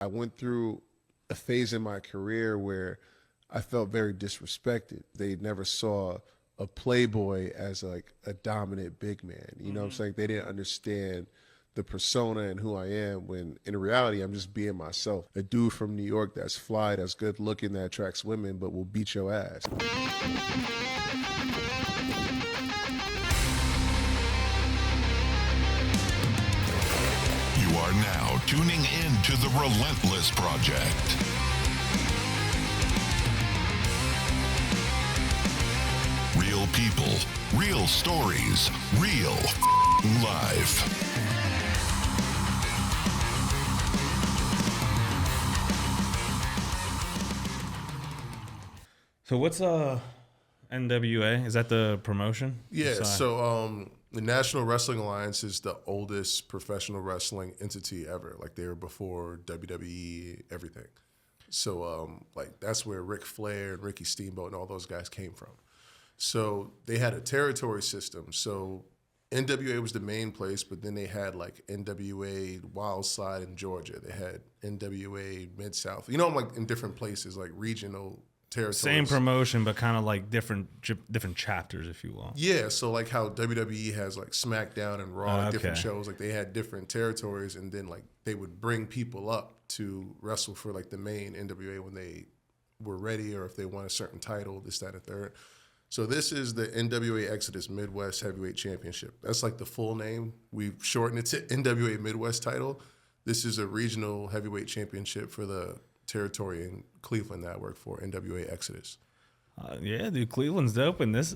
I went through a phase in my career where I felt very disrespected. They never saw a playboy as like a dominant big man. You know what I'm saying? They didn't understand the persona and who I am, when in reality I'm just being myself. A dude from New York that's fly, that's good looking, that attracts women, but will beat your ass. You are now tuning in to the Relentless Project. Real people, real stories, real life. So what's NWA? Is that the promotion? Yeah, so the National Wrestling Alliance is the oldest professional wrestling entity ever. Like, they were before WWE, everything. So like, that's where Ric Flair and Ricky Steamboat and all those guys came from. So they had a territory system. So NWA was the main place, but then they had like NWA Wild Side in Georgia. They had NWA Mid-South. You know, I'm like in different places, like regional territories. Same promotion, but kind of like different chapters, if you will. Yeah, so like how WWE has like SmackDown and Raw, like different shows, like they had different territories, and then like they would bring people up to wrestle for like the main NWA when they were ready, or if they won a certain title, this, that, and third. So this is the NWA Exodus Midwest Heavyweight Championship. That's like the full name. We've shortened it to NWA Midwest title. This is a regional heavyweight championship for the territory in Cleveland that I work for, NWA Exodus. Yeah, dude, Cleveland's dope, and this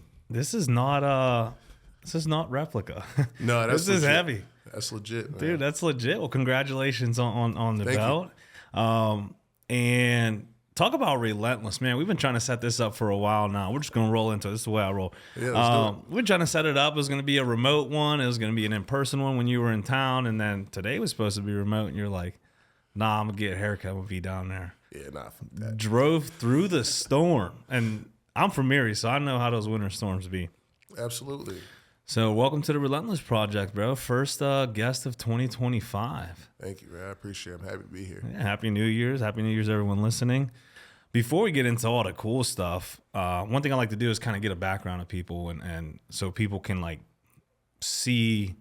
is not replica. No, that's this is legit. heavy. That's legit, man. Dude. That's legit. Well, congratulations on the belt. And talk about relentless, man. We've been trying to set this up for a while now. We're just gonna roll into it. This is the way I roll. Yeah, let's do it. We're trying to set it up. It was gonna be a remote one. It was gonna be an in-person one when you were in town, and then today was supposed to be remote. And you're like, nah, I'm gonna get a haircut. I'm gonna be down there. Yeah, nah, fuck that. Drove through the storm, and I'm from Erie, so I know how those winter storms be. Absolutely. So welcome to the Relentless Project, bro. First guest of 2025. Thank you, man. I appreciate it. I'm happy to be here. Yeah, Happy New Year's. Happy New Year's, everyone listening. Before we get into all the cool stuff, one thing I like to do is kind of get a background of people, and so people can like see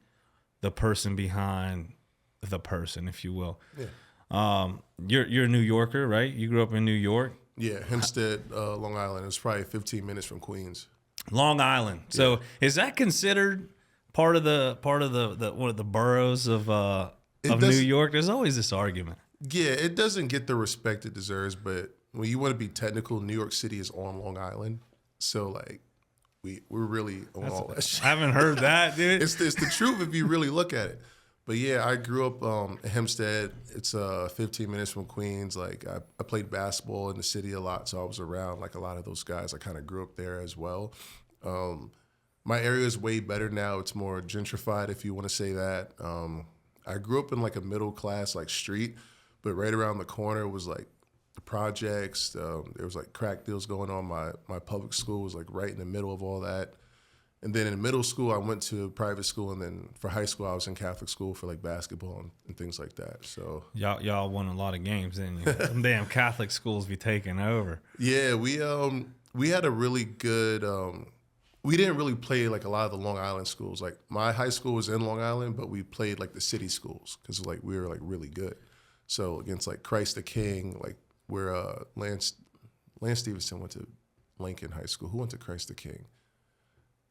the person behind the person, if you will. Yeah. You're a New Yorker, right? You grew up in New York. Yeah, Hempstead, Long Island. It's probably 15 minutes from Queens. Long Island. So is that considered part of the one of the boroughs of New York? There's always this argument. Yeah, it doesn't get the respect it deserves, but when you want to be technical, New York City is on Long Island. So like we're really on all that shit. I haven't heard that, dude. It's the truth if you really look at it. But yeah, I grew up in Hempstead. It's 15 minutes from Queens. Like I played basketball in the city a lot, so I was around like a lot of those guys. I kind of grew up there as well. My area is way better now. It's more gentrified, if you want to say that. I grew up in like a middle class like street, but right around the corner was like the projects. There was like crack deals going on. My public school was like right in the middle of all that. And then in middle school, I went to private school, and then for high school, I was in Catholic school for like basketball and things like that. So y'all won a lot of games, didn't you? Them damn Catholic schools be taking over. yeah, we had a really good. We didn't really play like a lot of the Long Island schools. Like my high school was in Long Island, but we played like the city schools because like we were like really good. So against like Christ the King, like where Lance Stevenson went to Lincoln High School. Who went to Christ the King?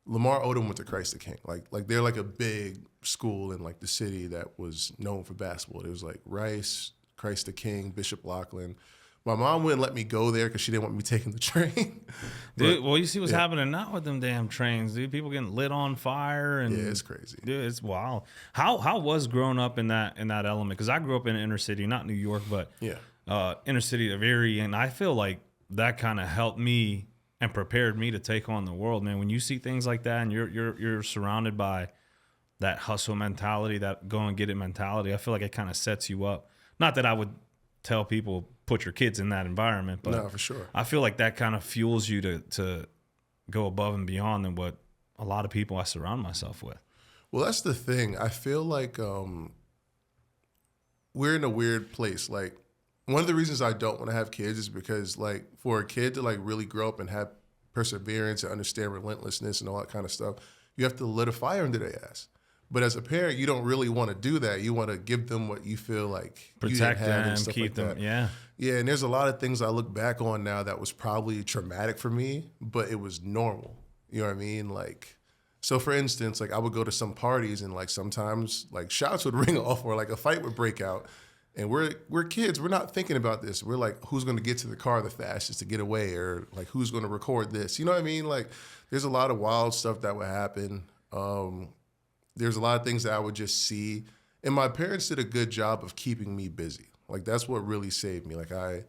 Lamar Odom went to Christ the King. Like they're like a big school in like the city that was known for basketball. It was like Rice, Christ the King, Bishop Loughlin. My mom wouldn't let me go there because she didn't want me taking the train. Dude, well, you see what's happening now with them damn trains, dude. People getting lit on fire, and yeah, it's crazy. Dude, it's wild. How was growing up in that element? Because I grew up in the inner city, not New York, but inner city of Erie, and I feel like that kind of helped me and prepared me to take on the world, man. When you see things like that, and you're surrounded by that hustle mentality, that go and get it mentality, I feel like it kind of sets you up. Not that I would tell people put your kids in that environment, but no, for sure. I feel like that kind of fuels you to go above and beyond than what a lot of people I surround myself with. Well, that's the thing. I feel like we're in a weird place. Like one of the reasons I don't want to have kids is because like for a kid to like really grow up and have perseverance and understand relentlessness and all that kind of stuff, you have to lit a fire under their ass. But as a parent, you don't really want to do that. You want to give them what you feel like Protect you didn't have them, and stuff keep like them. that. Yeah. Yeah, and there's a lot of things I look back on now that was probably traumatic for me, but it was normal. You know what I mean? Like, so for instance, like I would go to some parties and like sometimes like shots would ring off or like a fight would break out. And we're kids. We're not thinking about this. We're like, who's going to get to the car the fastest to get away, or like who's going to record this? You know what I mean? Like, there's a lot of wild stuff that would happen. There's a lot of things that I would just see, and my parents did a good job of keeping me busy. Like that's what really saved me. Like I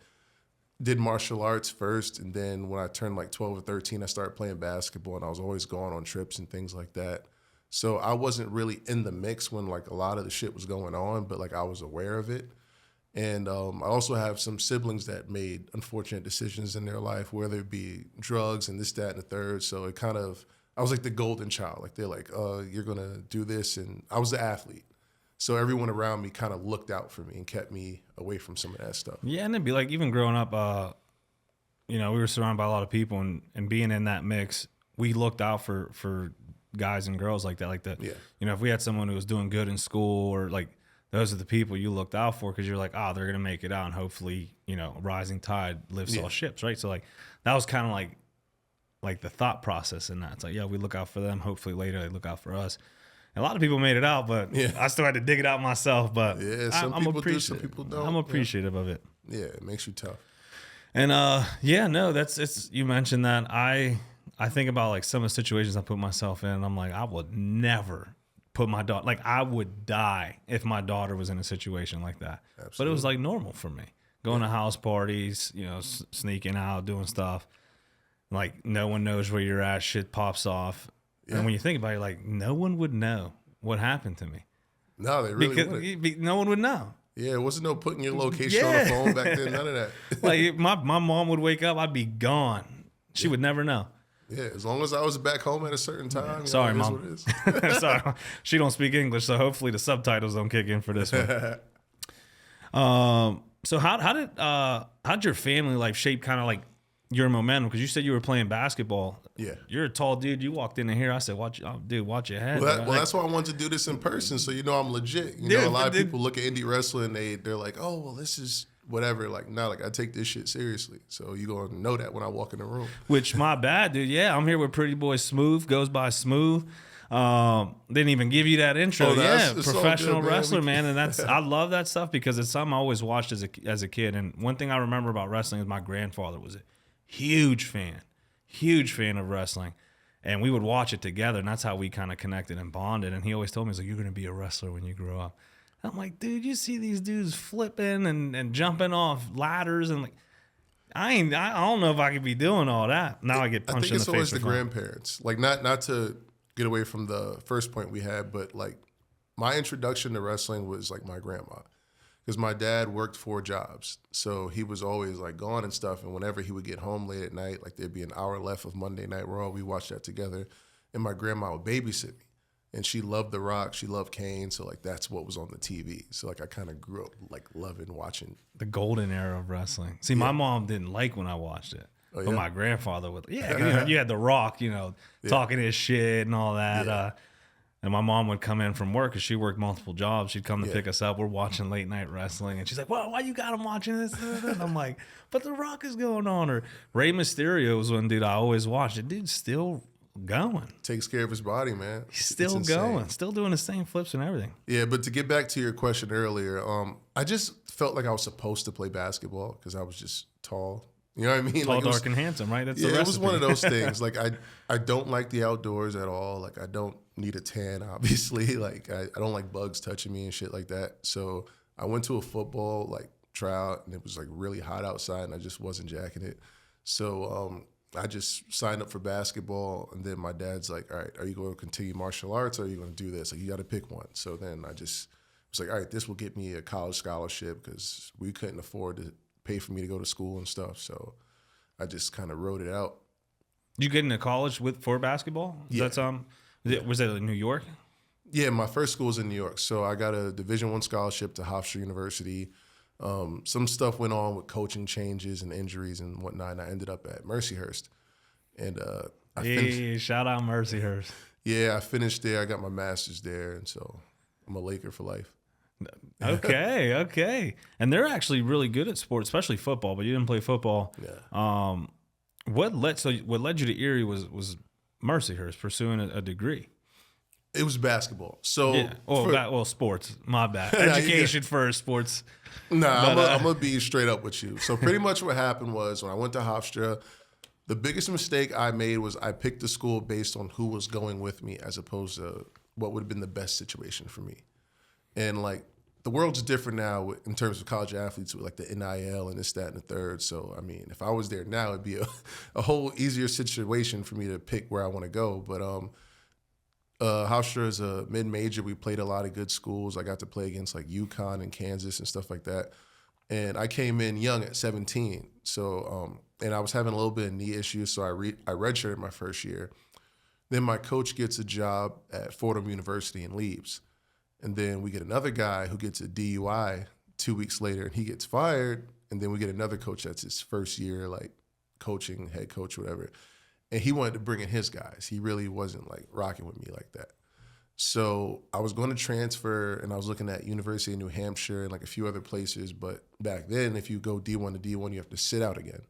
did martial arts first, and then when I turned like 12 or 13, I started playing basketball, and I was always going on trips and things like that. So I wasn't really in the mix when like a lot of the shit was going on, but like I was aware of it. And I also have some siblings that made unfortunate decisions in their life, whether it be drugs and this, that, and the third. So it kind of, I was like the golden child. Like they're like, you're going to do this. And I was the athlete. So everyone around me kind of looked out for me and kept me away from some of that stuff. Yeah, and it'd be like even growing up, we were surrounded by a lot of people, and being in that mix, we looked out for guys and girls like that. Like that, if we had someone who was doing good in school, or like those are the people you looked out for because you're like, oh, they're gonna make it out, and hopefully, rising tide lifts all ships, right? So like that was kind of like the thought process in that. It's like, yeah, we look out for them. Hopefully later they look out for us. And a lot of people made it out, but I still had to dig it out myself. But some I'm people do, some people don't. I'm appreciative of it. Yeah, it makes you tough. And it's you mentioned that I think about like some of the situations I put myself in, and I'm like, I would never put my daughter, like I would die if my daughter was in a situation like that. Absolutely. But it was like normal for me. Going to house parties, sneaking out, doing stuff. Like no one knows where you're at, shit pops off. Yeah. And when you think about it, like no one would know what happened to me. No, they really wouldn't. No one would know. Yeah, it wasn't no putting your location on the phone back then, none of that. Like my mom would wake up, I'd be gone. She would never know. Yeah, as long as I was back home at a certain time. Sorry, Mom. Sorry, she don't speak English, so hopefully the subtitles don't kick in for this one. So how'd your family life shape kind of like your momentum? Because you said you were playing basketball. Yeah, you're a tall dude. You walked in here. I said, watch your head. Well, that's why I wanted to do this in person, so I'm legit. A lot of people look at indie wrestling, they're like, oh, well, this is whatever. Like, no, like I take this shit seriously. So you gonna know that when I walk in the room. Which my bad, dude. Yeah, I'm here with Pretty Boy Smooth. Goes by Smooth. Didn't even give you that intro. Professional wrestler, man. And I love that stuff because it's something I always watched as a kid. And one thing I remember about wrestling is my grandfather was a huge fan of wrestling. And we would watch it together, and that's how we kind of connected and bonded. And he always told me, he's like, you're going to be a wrestler when you grow up. I'm like, dude, you see these dudes flipping and jumping off ladders, and like, I don't know if I could be doing all that. Now I get punched in the face. I think it's always the grandparents. Like, not to get away from the first point we had, but like my introduction to wrestling was like my grandma, because my dad worked 4 jobs, so he was always like gone and stuff. And whenever he would get home late at night, like there'd be an hour left of Monday Night Raw, we watched that together, and my grandma would babysit me. And she loved The Rock. She loved Kane. So, like, that's what was on the TV. So, like, I kind of grew up, like, loving watching. The golden era of wrestling. See, my mom didn't like when I watched it. Oh, but my grandfather would. Yeah, you had The Rock, talking his shit and all that. Yeah. And my mom would come in from work because she worked multiple jobs. She'd come to pick us up. We're watching late night wrestling. And she's like, well, why you got him watching this? And I'm like, but The Rock is going on. Or Rey Mysterio was one dude I always watched. The dude's still going. Takes care of his body, man. He's still going, still doing the same flips and everything. Yeah, but to get back to your question earlier, I just felt like I was supposed to play basketball because I was just tall. You know what I mean? Tall, dark, and handsome, right? That's the recipe. It was one of those things. Like I don't like the outdoors at all. Like I don't need a tan, obviously. Like I don't like bugs touching me and shit like that. So I went to a football like tryout, and it was like really hot outside, and I just wasn't jacking it. So I just signed up for basketball, and then my dad's like, all right, are you going to continue martial arts, or are you going to do this? Like, you got to pick one. So then I just was like, all right, this will get me a college scholarship because we couldn't afford to pay for me to go to school and stuff. So I just kind of wrote it out. You get into college for basketball? Yeah. Was that in New York? Yeah, my first school was in New York. So I got a Division I scholarship to Hempstead University. Some stuff went on with coaching changes and injuries and whatnot, and I ended up at Mercyhurst. And I finished. Shout out Mercyhurst. Yeah, I finished there. I got my master's there, and so I'm a Laker for life. Okay. And they're actually really good at sports, especially football, but you didn't play football. Yeah. What led you to Erie was Mercyhurst pursuing a degree. It was basketball. So yeah. Sports. My bad. Education first, sports. Nah, I'm gonna be straight up with you. So pretty much what happened was when I went to Hofstra, the biggest mistake I made was I picked a school based on who was going with me as opposed to what would have been the best situation for me. And like the world's different now in terms of college athletes with like the NIL and this, that, and the third. So I mean, if I was there now, it'd be a whole easier situation for me to pick where I want to go. But Hofstra is a mid-major. We played a lot of good schools. I got to play against like UConn and Kansas and stuff like that. And I came in young at 17. So, and I was having a little bit of knee issues, so I redshirted my first year. Then my coach gets a job at Fordham University and leaves. And then we get another guy who gets a DUI 2 weeks later, and he gets fired. And then we get another coach that's his first year, like coaching, head coach, whatever. And he wanted to bring in his guys. He really wasn't like rocking with me like that. So I was going to transfer, and I was looking at University of New Hampshire and like a few other places. But back then, if you go D1 to D1, you have to sit out again.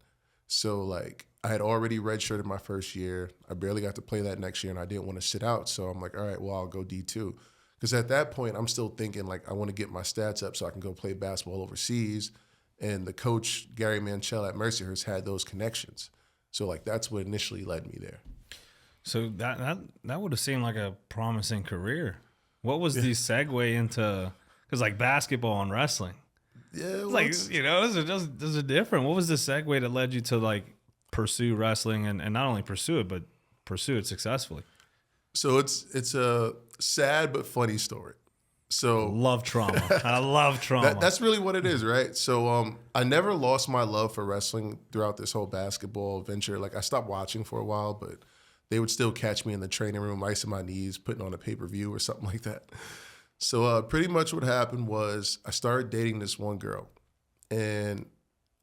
So like I had already redshirted my first year. I barely got to play that next year, and I didn't want to sit out. So I'm like, all right, well, I'll go D2. Because at that point, I'm still thinking like I want to get my stats up so I can go play basketball overseas. And the coach, Gary Manchell at Mercyhurst, had those connections. So like that's what initially led me there. So that would have seemed like a promising career. What was the segue into? Because like basketball and wrestling, Yeah, like those are different. What was the segue that led you to like pursue wrestling and not only pursue it but pursue it successfully? So it's a sad but funny story. So Love trauma. I love trauma. that's really what it is, right? So I never lost my love for wrestling throughout this whole basketball venture. Like I stopped watching for a while, but they would still catch me in the training room, icing my knees, putting on a pay-per-view or something like that. So pretty much what happened was I started dating this one girl, and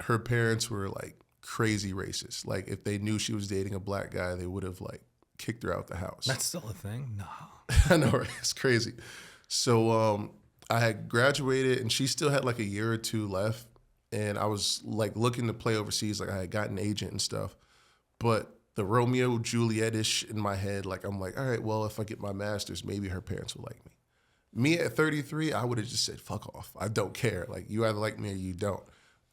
her parents were like crazy racist. Like if they knew she was dating a black guy, they would have like kicked her out the house. That's still a thing? No. I know, right? It's crazy. So I had graduated, and she still had like a year or two left, and I was like looking to play overseas. Like I had gotten an agent and stuff, but the Romeo Juliet-ish in my head, like I'm like, all right, well, if I get my master's, maybe her parents will like me. Me at 33, I would have just said, fuck off. I don't care. Like you either like me or you don't.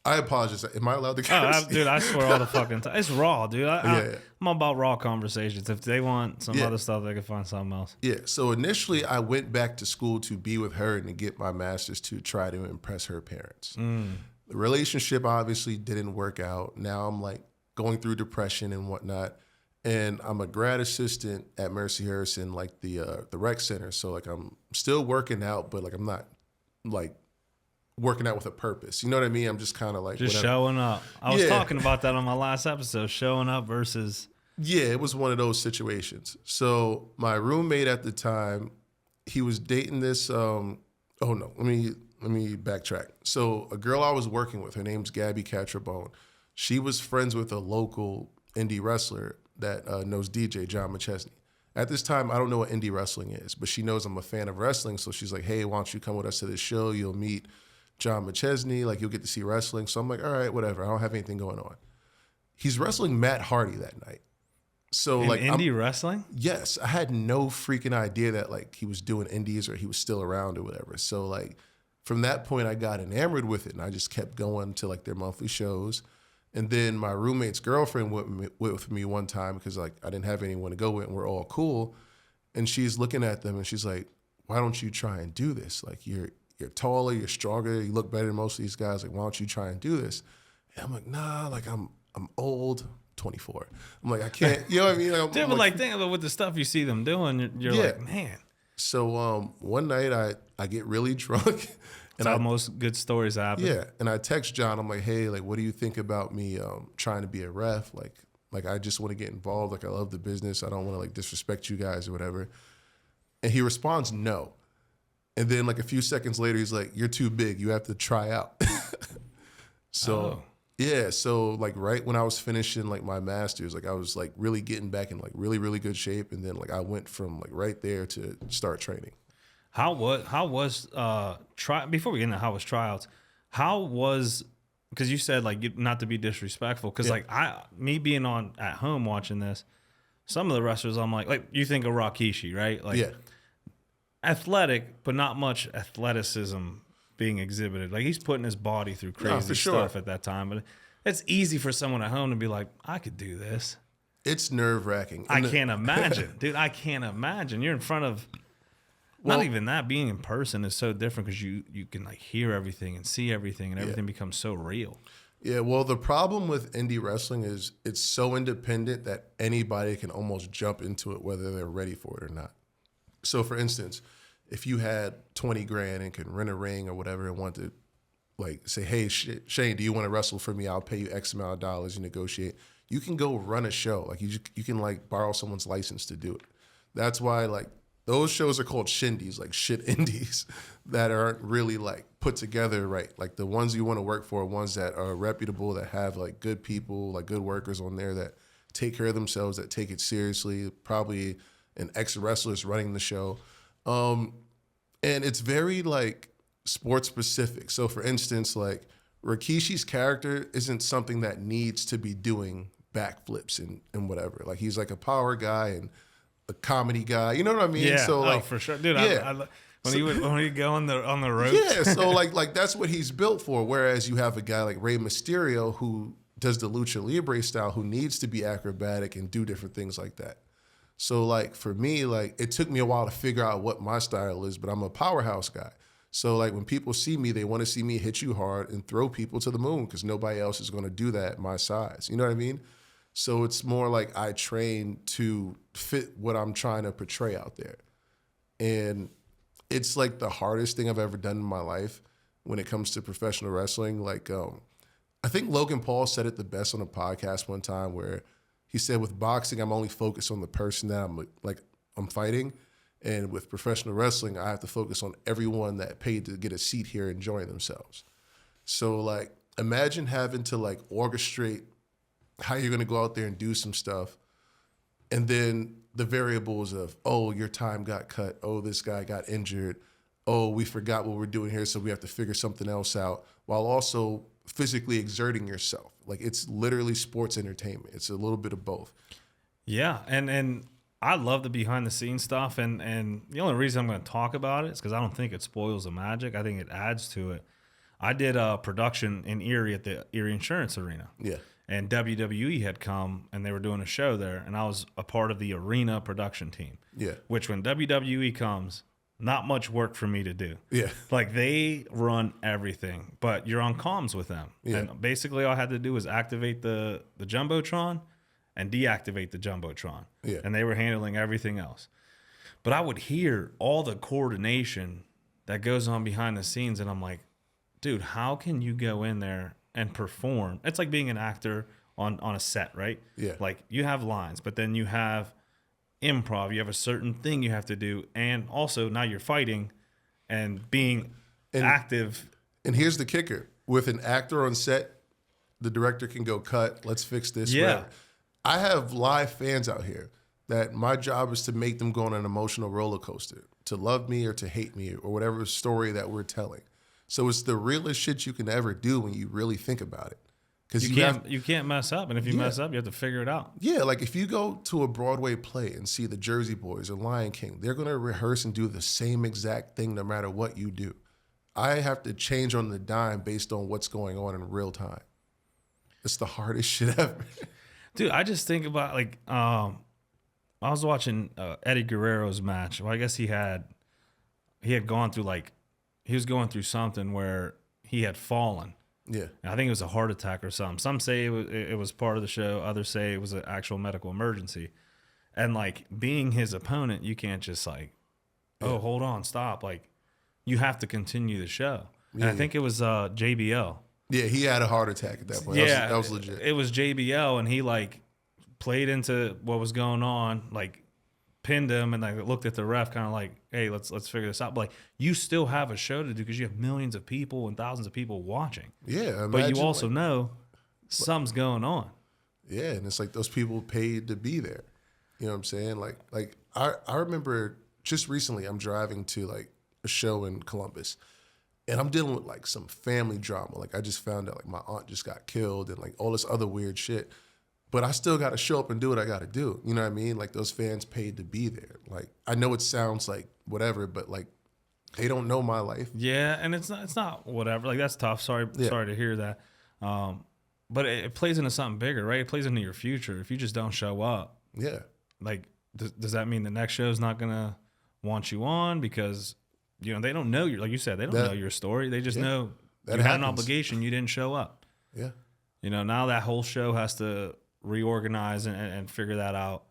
I apologize. Am I allowed to curse? Dude, I swear all the fucking time. It's raw, dude. I'm about raw conversations. If they want some other stuff, they can find something else. Yeah. So initially, I went back to school to be with her and to get my master's to try to impress her parents. The relationship obviously didn't work out. Now I'm like going through depression and whatnot. And I'm a grad assistant at Mercyhurst in like the rec center. So like I'm still working out, but like I'm not like working out with a purpose. You know what I mean? I'm just kind of like just showing up. I was talking about that on my last episode, showing up versus. Yeah, it was one of those situations. So my roommate at the time, he was dating this. Let me backtrack. So a girl I was working with, her name's Gabby Catrabone. She was friends with a local indie wrestler that knows DJ John McChesney. At this time, I don't know what indie wrestling is, but she knows I'm a fan of wrestling. So she's like, hey, why don't you come with us to this show? You'll meet John McChesney, like you'll get to see wrestling. So I'm like, all right, whatever. I don't have anything going on. He's wrestling Matt Hardy that night. So like indie wrestling? Yes. I had no freaking idea that like he was doing indies or he was still around or whatever. So like from that point I got enamored with it, and I just kept going to like their monthly shows. And then my roommate's girlfriend went with me one time because like I didn't have anyone to go with and we're all cool. And she's looking at them and she's like, why don't you try and do this? Like you're taller, you're stronger, you look better than most of these guys. Like, why don't you try and do this? And I'm like, nah, like I'm old, 24. I'm like, I can't, you know what I mean? Dude, but like think about with the stuff you see them doing, you're like, man. So one night I get really drunk. And almost good stories happen. Yeah, and I text John. I'm like, hey, like, what do you think about me trying to be a ref? Like I just want to get involved. Like I love the business. I don't want to like disrespect you guys or whatever. And he responds, no. And then like a few seconds later, he's like, "You're too big. You have to try out." So yeah, so like right when I was finishing like my master's, like I was like really getting back in like really, really good shape. And then like I went from like right there to start training. How was before we get into how was tryouts, how was, because you said like not to be disrespectful, because like me being on at home watching this, some of the wrestlers I'm like you think of Rikishi, right? Like athletic, but not much athleticism being exhibited. Like he's putting his body through crazy stuff at that time. But it's easy for someone at home to be like, I could do this. It's nerve-wracking. I can't imagine. Dude, I can't imagine. You're in front of, not even that, being in person is so different because you can like hear everything and see everything and everything becomes so real. Yeah, well, the problem with indie wrestling is it's so independent that anybody can almost jump into it whether they're ready for it or not. So for instance, if you had 20 grand and could rent a ring or whatever and want to like say, "Hey, Shane, do you want to wrestle for me? I'll pay you X amount of dollars," you negotiate. You can go run a show. Like you can like borrow someone's license to do it. That's why like those shows are called shindies, like shit indies that aren't really like put together right. Like the ones you want to work for are ones that are reputable, that have like good people, like good workers on there that take care of themselves, that take it seriously, probably an ex-wrestler is running the show. And it's very like sports specific. So for instance, like Rikishi's character isn't something that needs to be doing backflips and whatever. Like he's like a power guy and a comedy guy. You know what I mean? Yeah, So like for sure. Dude, yeah. When he go on the ropes. Yeah, so like that's what he's built for. Whereas you have a guy like Rey Mysterio who does the lucha libre style, who needs to be acrobatic and do different things like that. So like for me, like it took me a while to figure out what my style is, but I'm a powerhouse guy. So like when people see me, they want to see me hit you hard and throw people to the moon because nobody else is going to do that at my size. You know what I mean? So it's more like I train to fit what I'm trying to portray out there. And it's like the hardest thing I've ever done in my life when it comes to professional wrestling. Like I think Logan Paul said it the best on a podcast one time where he said, with boxing, I'm only focused on the person that I'm fighting. And with professional wrestling, I have to focus on everyone that paid to get a seat here enjoying themselves. So like, imagine having to like orchestrate how you're going to go out there and do some stuff. And then the variables of, oh, your time got cut. Oh, this guy got injured. Oh, we forgot what we're doing here, so we have to figure something else out, while also physically exerting yourself. Like it's literally sports entertainment. It's a little bit of both. Yeah, and I love the behind the scenes stuff, and the only reason I'm going to talk about it is because I don't think it spoils the magic. I think it adds to it. I did a production in Erie at the Erie Insurance Arena. Yeah. And WWE had come, and they were doing a show there, and I was a part of the arena production team. Yeah. Which when WWE comes, not much work for me to do. Yeah. Like they run everything, but you're on comms with them. Yeah. And basically all I had to do was activate the Jumbotron and deactivate the Jumbotron. Yeah. And they were handling everything else. But I would hear all the coordination that goes on behind the scenes, and I'm like, dude, how can you go in there and perform? It's like being an actor on a set, right? Yeah. Like you have lines, but then you have improv, you have a certain thing you have to do, and also now you're fighting and being active. And here's the kicker. With an actor on set, the director can go, cut, let's fix this. Yeah. Whatever. I have live fans out here that my job is to make them go on an emotional roller coaster, to love me or to hate me or whatever story that we're telling. So it's the realest shit you can ever do when you really think about it. Because you can't mess up, and if you mess up, you have to figure it out. Yeah, like if you go to a Broadway play and see the Jersey Boys or Lion King, they're going to rehearse and do the same exact thing no matter what you do. I have to change on the dime based on what's going on in real time. It's the hardest shit ever. Dude, I just think about like I was watching Eddie Guerrero's match. Well, I guess he had gone through he was going through something where he had fallen. Yeah. I think it was a heart attack or something. Some say it was part of the show. Others say it was an actual medical emergency. And like being his opponent, you can't just like, oh, hold on, stop. Like you have to continue the show. And I think it was JBL. Yeah, he had a heart attack at that point. Yeah, that was legit. It was JBL, and he like played into what was going on, like pinned him and like looked at the ref kind of like, hey, let's figure this out. But like you still have a show to do because you have millions of people and thousands of people watching. Yeah, but you also know something's going on. Yeah, and it's like those people paid to be there. You know what I'm saying? Like I remember just recently I'm driving to like a show in Columbus, and I'm dealing with like some family drama. Like I just found out like my aunt just got killed and like all this other weird shit. But I still got to show up and do what I got to do. You know what I mean? Like those fans paid to be there. Like I know it sounds like whatever, but like they don't know my life. Yeah, and it's not whatever. Like that's tough. Sorry to hear that. But it plays into something bigger, right? It plays into your future. If you just don't show up, yeah. Like does that mean the next show is not gonna want you on because they don't know your, like you said, they don't know your story. They just know you had an obligation. You didn't show up. Yeah. Now that whole show has to reorganize and figure that out.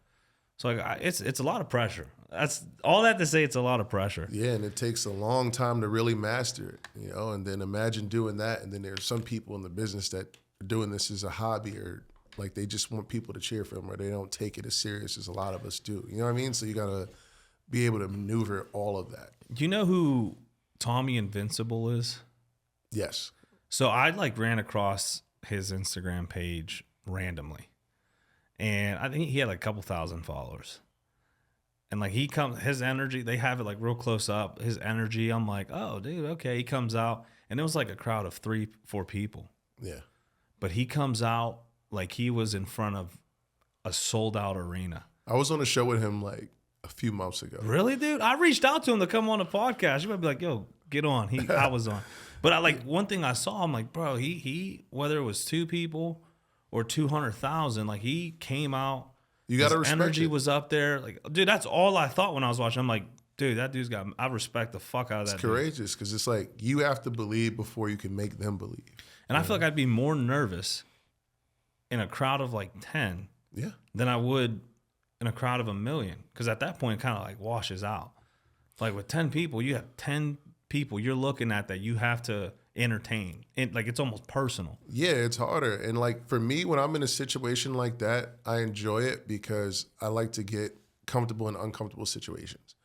So like it's a lot of pressure. That's all that to say. It's a lot of pressure. Yeah, and it takes a long time to really master it. And then imagine doing that, and then there's some people in the business that are doing this as a hobby, or like they just want people to cheer for them, or they don't take it as serious as a lot of us do. You know what I mean? So you gotta be able to maneuver all of that. Do you know who Tommy Invincible is? Yes. So I like ran across his Instagram page randomly, and I think he had like a couple thousand followers. And like his energy, they have it like real close up. His energy, I'm like, oh, dude, okay. He comes out, and it was like a crowd of 3-4 people. Yeah. But he comes out like he was in front of a sold out arena. I was on a show with him like a few months ago. Really, dude? I reached out to him to come on the podcast. You might be like, yo, get on. I was on. But I like one thing I saw, I'm like, bro, he whether it was 2 people or 200,000, like he came out. You got to respect energy it. was up there. Like, dude, that's all I thought when I was watching. I'm like, dude, that dude's got, I respect the fuck out of that. It's courageous because it's like you have to believe before you can make them believe. And I feel like I'd be more nervous in a crowd of like 10 than I would in a crowd of 1 million. Because at that point, it kind of like washes out. Like with 10 people, you have 10 people you're looking at that you have to entertain. And like it's almost personal. Yeah, it's harder. And like for me, when I'm in a situation like that, I enjoy it because I like to get comfortable in uncomfortable situations.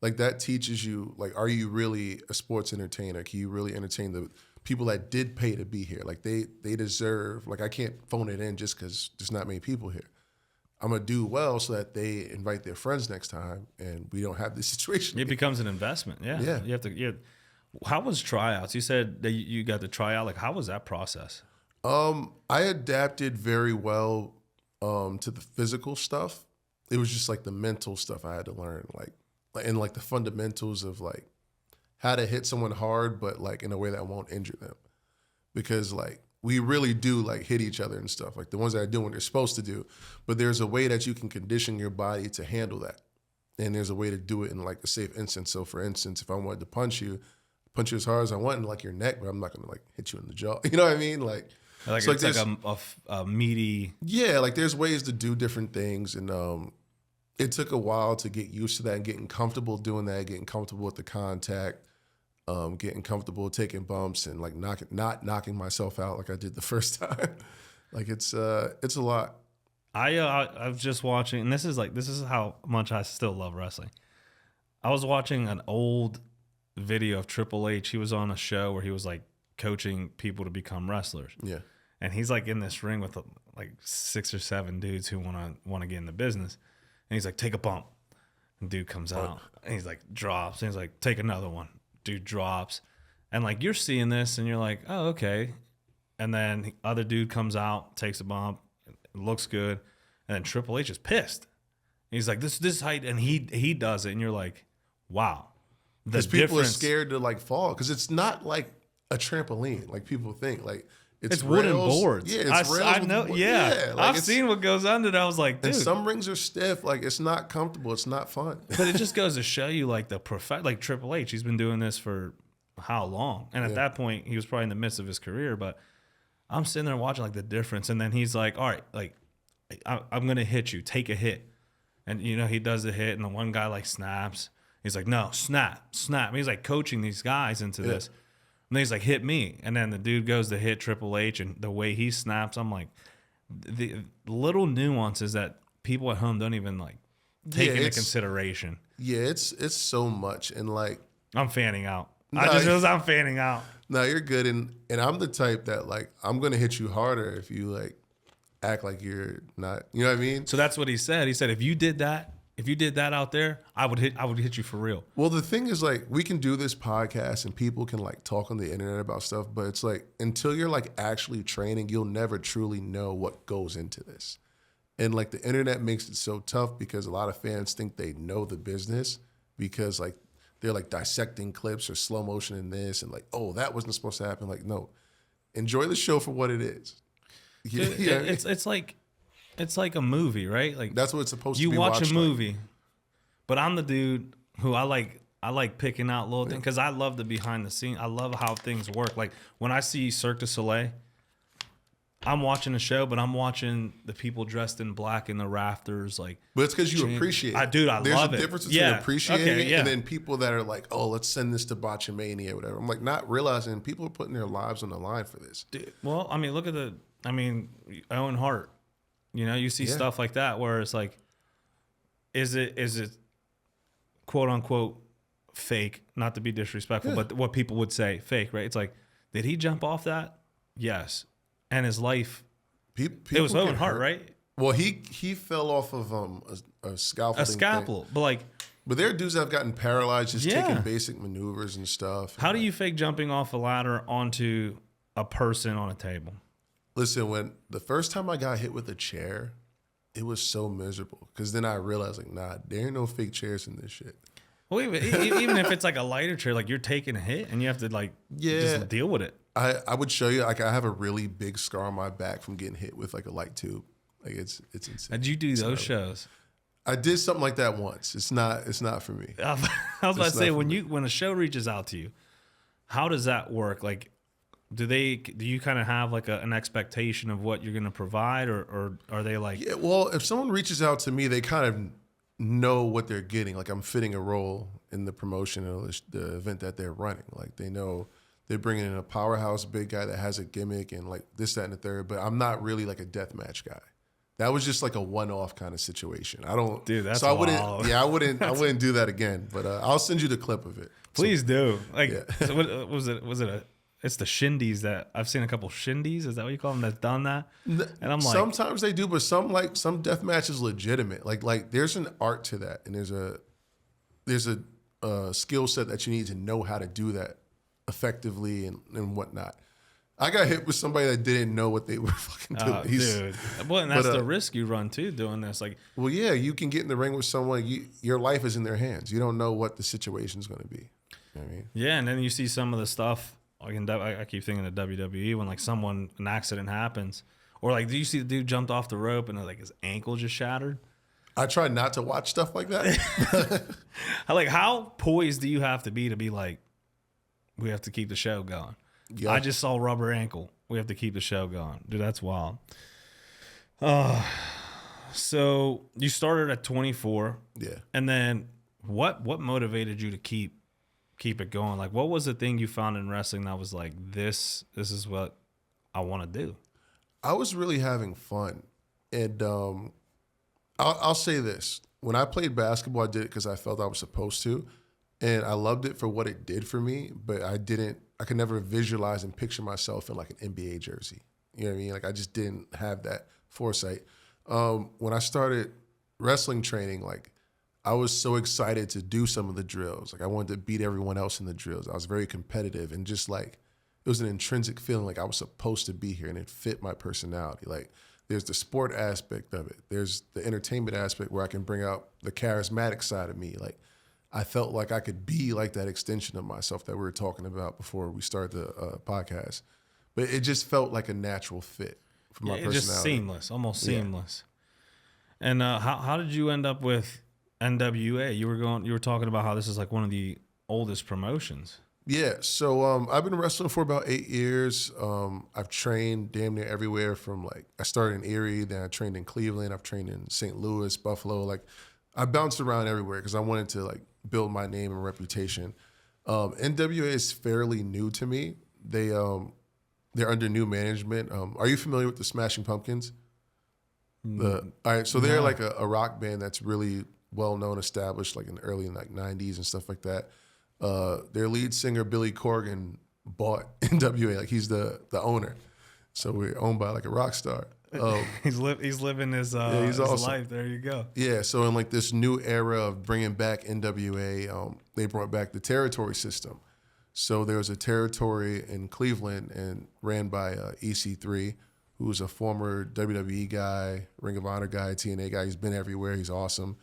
Like that teaches you, like, are you really a sports entertainer? Can you really entertain the people that did pay to be here? Like they deserve, like I can't phone it in just because there's not many people here. I'm going to do well so that they invite their friends next time and we don't have this situation. It becomes an investment. Yeah. You have to, how was tryouts? You said that you got to try out. Like, how was that process? I adapted very well to the physical stuff. It was just like the mental stuff I had to learn, and like the fundamentals of like how to hit someone hard, but like in a way that won't injure them. Because like we really do like hit each other and stuff, like the ones that are doing what they're supposed to do. But there's a way that you can condition your body to handle that. And there's a way to do it in like a safe instance. So for instance, if I wanted to punch you as hard as I want in like your neck, but I'm not gonna like hit you in the jaw. You know what I mean? Like so it's like a meaty. Yeah, like there's ways to do different things, and it took a while to get used to that and getting comfortable doing that, getting comfortable with the contact, getting comfortable taking bumps and like not knocking myself out like I did the first time. Like it's a lot. I was just watching, and this is how much I still love wrestling. I was watching an old video of Triple H. He was on a show where he was like coaching people to become wrestlers. Yeah. And he's like in this ring with like 6 or 7 dudes who want to get in the business. And he's like, take a bump. And dude comes out and he's like, drops. And he's like, take another one. Dude drops. And like, you're seeing this and you're like, oh, okay. And then the other dude comes out, takes a bump, looks good. And then Triple H is pissed. And he's like, this height. And he does it. And you're like, wow. Because people are scared to like fall. Because it's not like a trampoline like people think. Like it's wooden rails. boards. Yeah, it's rails. I know. Yeah, like I've seen what goes under that. I was like, dude. And some rings are stiff. Like it's not comfortable. It's not fun. But it just goes to show you like like Triple H. He's been doing this for how long? And at that point, he was probably in the midst of his career. But I'm sitting there watching like the difference. And then he's like, all right, like I'm gonna hit you. Take a hit. And he does the hit, and the one guy like snaps. He's like, no, snap. And he's like coaching these guys into this. And then he's like, hit me. And then the dude goes to hit Triple H, and the way he snaps, I'm like, the little nuances that people at home don't even like take into consideration. Yeah, it's so much, and like I'm fanning out. No, I just realized I'm fanning out. No, you're good, and I'm the type that like I'm gonna hit you harder if you like act like you're not. You know what I mean? So that's what he said. He said if you did that out there, I would hit you for real. Well, the thing is, like, we can do this podcast and people can like talk on the internet about stuff, but it's like until you're like actually training, you'll never truly know what goes into this. And like the internet makes it so tough because a lot of fans think they know the business because like they're like dissecting clips or slow motion in this and like, oh, that wasn't supposed to happen. Like, no, enjoy the show for what it is. Yeah, It's like a movie, right? Like that's what it's supposed to you be. You watch a like. movie, but I'm the dude who I like picking out little things because I love the behind the scene. I love how things work. Like when I see Cirque du Soleil, I'm watching the show, but I'm watching the people dressed in black in the rafters. Like, but it's because you appreciate it. There's love it. There's a difference between appreciating it and then people that are like, oh, let's send this to Botchamania or whatever. I'm like, not realizing people are putting their lives on the line for this. Dude, well, I mean, look at Owen Hart. You know, you see stuff like that where it's like, is it quote unquote fake? Not to be disrespectful, but what people would say fake, right? It's like, did he jump off that? Yes. And his life, it was Owen Hart, right? Well, he fell off of a scaffolding. A scalpel, thing. But there are dudes that have gotten paralyzed just taking basic maneuvers and stuff. How do you fake jumping off a ladder onto a person on a table? Listen, when the first time I got hit with a chair, it was so miserable because then I realized like, nah, there ain't no fake chairs in this shit. Well, even if it's like a lighter chair, like you're taking a hit and you have to just deal with it. I would show you, like I have a really big scar on my back from getting hit with like a light tube. Like it's insane. How'd you do those shows? I did something like that once. It's not for me. I was about to say when a show reaches out to you, how does that work? Like, do you kind of have like an expectation of what you're going to provide, or are they like? Yeah, well, if someone reaches out to me, they kind of know what they're getting. Like I'm fitting a role in the promotion of the event that they're running. Like they know. They're bringing in a powerhouse big guy that has a gimmick and like this, that, and the third. But I'm not really like a deathmatch guy. That was just like a one-off kind of situation. I don't. Dude, that's so I wouldn't. wild. Yeah, I wouldn't. I wouldn't do that again. But I'll send you the clip of it. Please do. Like, so what was it? It's the shindies that I've seen a couple shindies. Is that what you call them? That's done that. And I'm like, sometimes they do, but some deathmatch is legitimate. Like there's an art to that, and there's a skill set that you need to know how to do that effectively and whatnot. I got hit with somebody that didn't know what they were fucking doing. Dude. Well, and that's the risk you run too doing this. Like, well, yeah, you can get in the ring with someone. Your life is in their hands. You don't know what the situation's going to be. You know what I mean? Yeah, and then you see some of the stuff. I keep thinking of WWE when like an accident happens, or like, do you see the dude jumped off the rope and like his ankle just shattered? I try not to watch stuff like that. Like, how poised do you have to be like, we have to keep the show going? Yep. I just saw rubber ankle. We have to keep the show going. Dude, that's wild. So you started at 24. Yeah. And then what motivated you to keep it going? Like, what was the thing you found in wrestling that was like, this is what I want to do? I was really having fun. And I'll say this. When I played basketball, I did it because I felt I was supposed to. And I loved it for what it did for me, but I could never visualize and picture myself in like an NBA jersey. You know what I mean? Like I just didn't have that foresight. When I started wrestling training, like I was so excited to do some of the drills. Like I wanted to beat everyone else in the drills. I was very competitive and just like, it was an intrinsic feeling like I was supposed to be here and it fit my personality. Like there's the sport aspect of it. There's the entertainment aspect where I can bring out the charismatic side of me. Like I felt like I could be like that extension of myself that we were talking about before we started the podcast. But it just felt like a natural fit for my personality. Just seamless, almost seamless. And how did you end up with NWA? You were talking about how this is like one of the oldest promotions. Yeah, so I've been wrestling for about 8 years. I've trained damn near everywhere from like, I started in Erie, then I trained in Cleveland, I've trained in St. Louis, Buffalo. Like I bounced around everywhere because I wanted to like build my name and reputation. NWA is fairly new to me. They're under new management. Are you familiar with the Smashing Pumpkins? All right, so they're like a rock band that's really well known, established, like in the early like 90s and stuff like that. Their lead singer Billy Corgan bought NWA, like he's the owner. So we're owned by like a rock star. He's living his he's his awesome. life. There you go. Yeah, so in like this new era of bringing back NWA, they brought back the territory system. So there was a territory in Cleveland and ran by EC3, who's a former WWE guy, Ring of Honor guy, TNA guy. He's been everywhere. He's awesome.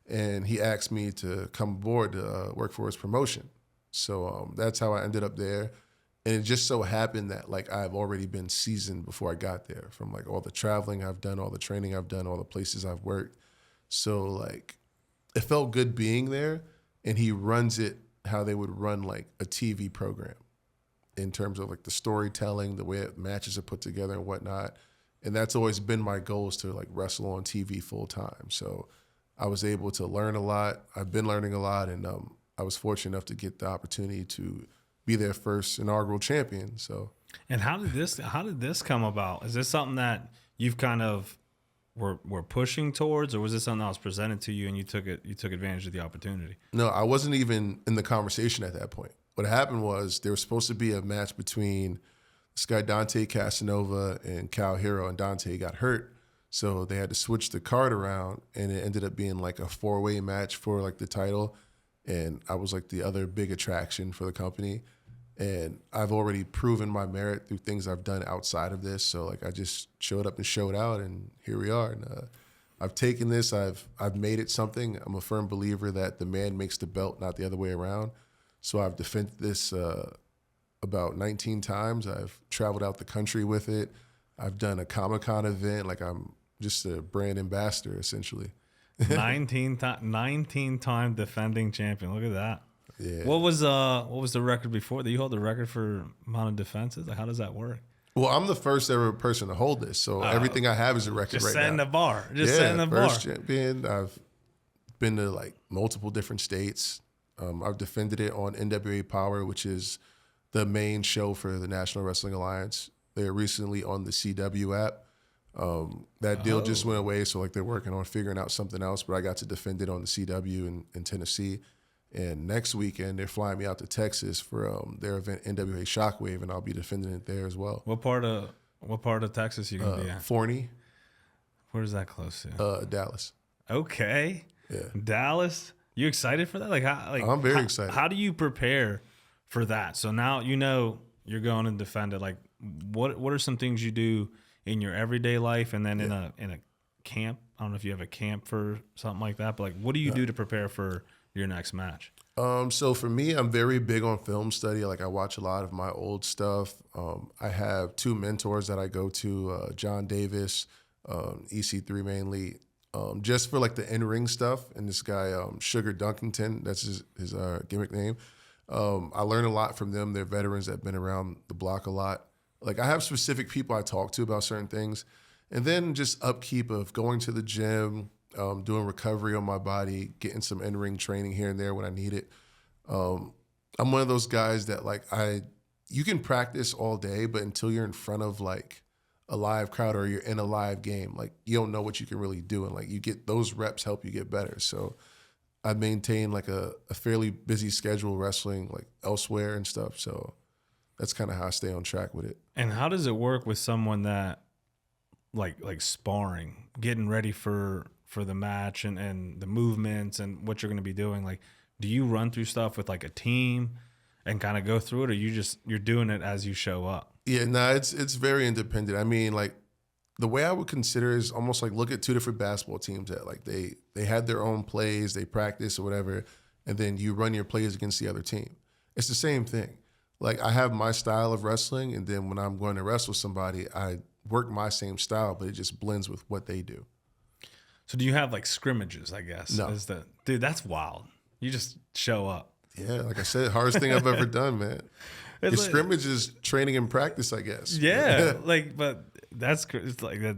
And he asked me to come aboard to work for his promotion. So that's how I ended up there. And it just so happened that like I've already been seasoned before I got there, from like all the traveling I've done, all the training I've done, all the places I've worked. So like it felt good being there, and he runs it how they would run like a TV program in terms of like the storytelling, the way matches are put together and whatnot. And that's always been my goal, is to like wrestle on TV full time. So I was able to learn a lot. I've been learning a lot, and I was fortunate enough to get the opportunity to be their first inaugural champion. So, and how did this come about? Is this something that you've kind of were pushing towards, or was this something that was presented to you and you took advantage of the opportunity? No, I wasn't even in the conversation at that point. What happened was there was supposed to be a match between this guy Dante Casanova and Cal Hero, and Dante got hurt. So they had to switch the card around, and it ended up being like a 4-way match for like the title. And I was like the other big attraction for the company. And I've already proven my merit through things I've done outside of this. So like I just showed up and showed out, and here we are. And I've taken this, I've made it something. I'm a firm believer that the man makes the belt, not the other way around. So I've defended this about 19 times. I've traveled out the country with it. I've done a Comic-Con event. Like I'm just a brand ambassador, essentially. 19-time defending champion. Look at that. Yeah. What was the record before that? You hold the record for amount of defenses? Like, how does that work? Well, I'm the first ever person to hold this, so everything I have is a record right now. Just setting the bar. Just setting the bar. First champion. I've been to like multiple different states. I've defended it on NWA Power, which is the main show for the National Wrestling Alliance. They're recently on the CW app. That deal just went away, so like they're working on figuring out something else. But I got to defend it on the CW in Tennessee. And next weekend, they're flying me out to Texas for their event, NWA Shockwave, and I'll be defending it there as well. What part of Texas you gonna be at? Forney. Where's that close to? Dallas. Okay. Yeah. Dallas. You excited for that? I'm very excited. How do you prepare for that? So now you know you're going to defend it. Like, what are some things you do in your everyday life, and then in a camp? I don't know if you have a camp for something like that, but like, what do you do to prepare for your next match? So for me, I'm very big on film study. Like I watch a lot of my old stuff. I have 2 mentors that I go to, John Davis, EC3 mainly, just for like the in-ring stuff. And this guy, Sugar Dunkington, that's his gimmick name. I learn a lot from them. They're veterans that have been around the block a lot. Like I have specific people I talk to about certain things. And then just upkeep of going to the gym, doing recovery on my body, getting some in-ring training here and there when I need it. I'm one of those guys that like you can practice all day, but until you're in front of like a live crowd or you're in a live game, like you don't know what you can really do. And like you get those reps help you get better. So I maintain like a fairly busy schedule wrestling like elsewhere and stuff. So that's kind of how I stay on track with it. And how does it work with someone that like sparring, getting ready for the match and the movements and what you're going to be doing? Like, do you run through stuff with like a team and kind of go through it, or you're doing it as you show up? Yeah, no, it's very independent. I mean, like the way I would consider is almost like look at 2 different basketball teams that like they had their own plays, they practice or whatever, and then you run your plays against the other team. It's the same thing. Like I have my style of wrestling, and then when I'm going to wrestle somebody, I work my same style, but it just blends with what they do. So do you have like scrimmages, I guess? No. Dude, that's wild. You just show up. Yeah, like I said, hardest thing I've ever done, man. Your scrimmage is training and practice, I guess. Yeah, but it's like that.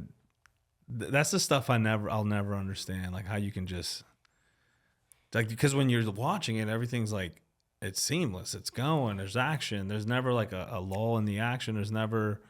That's the stuff I'll never understand. Like how you can just like, because when you're watching it, everything's like it's seamless. It's going. There's action. There's never like a lull in the action. There's never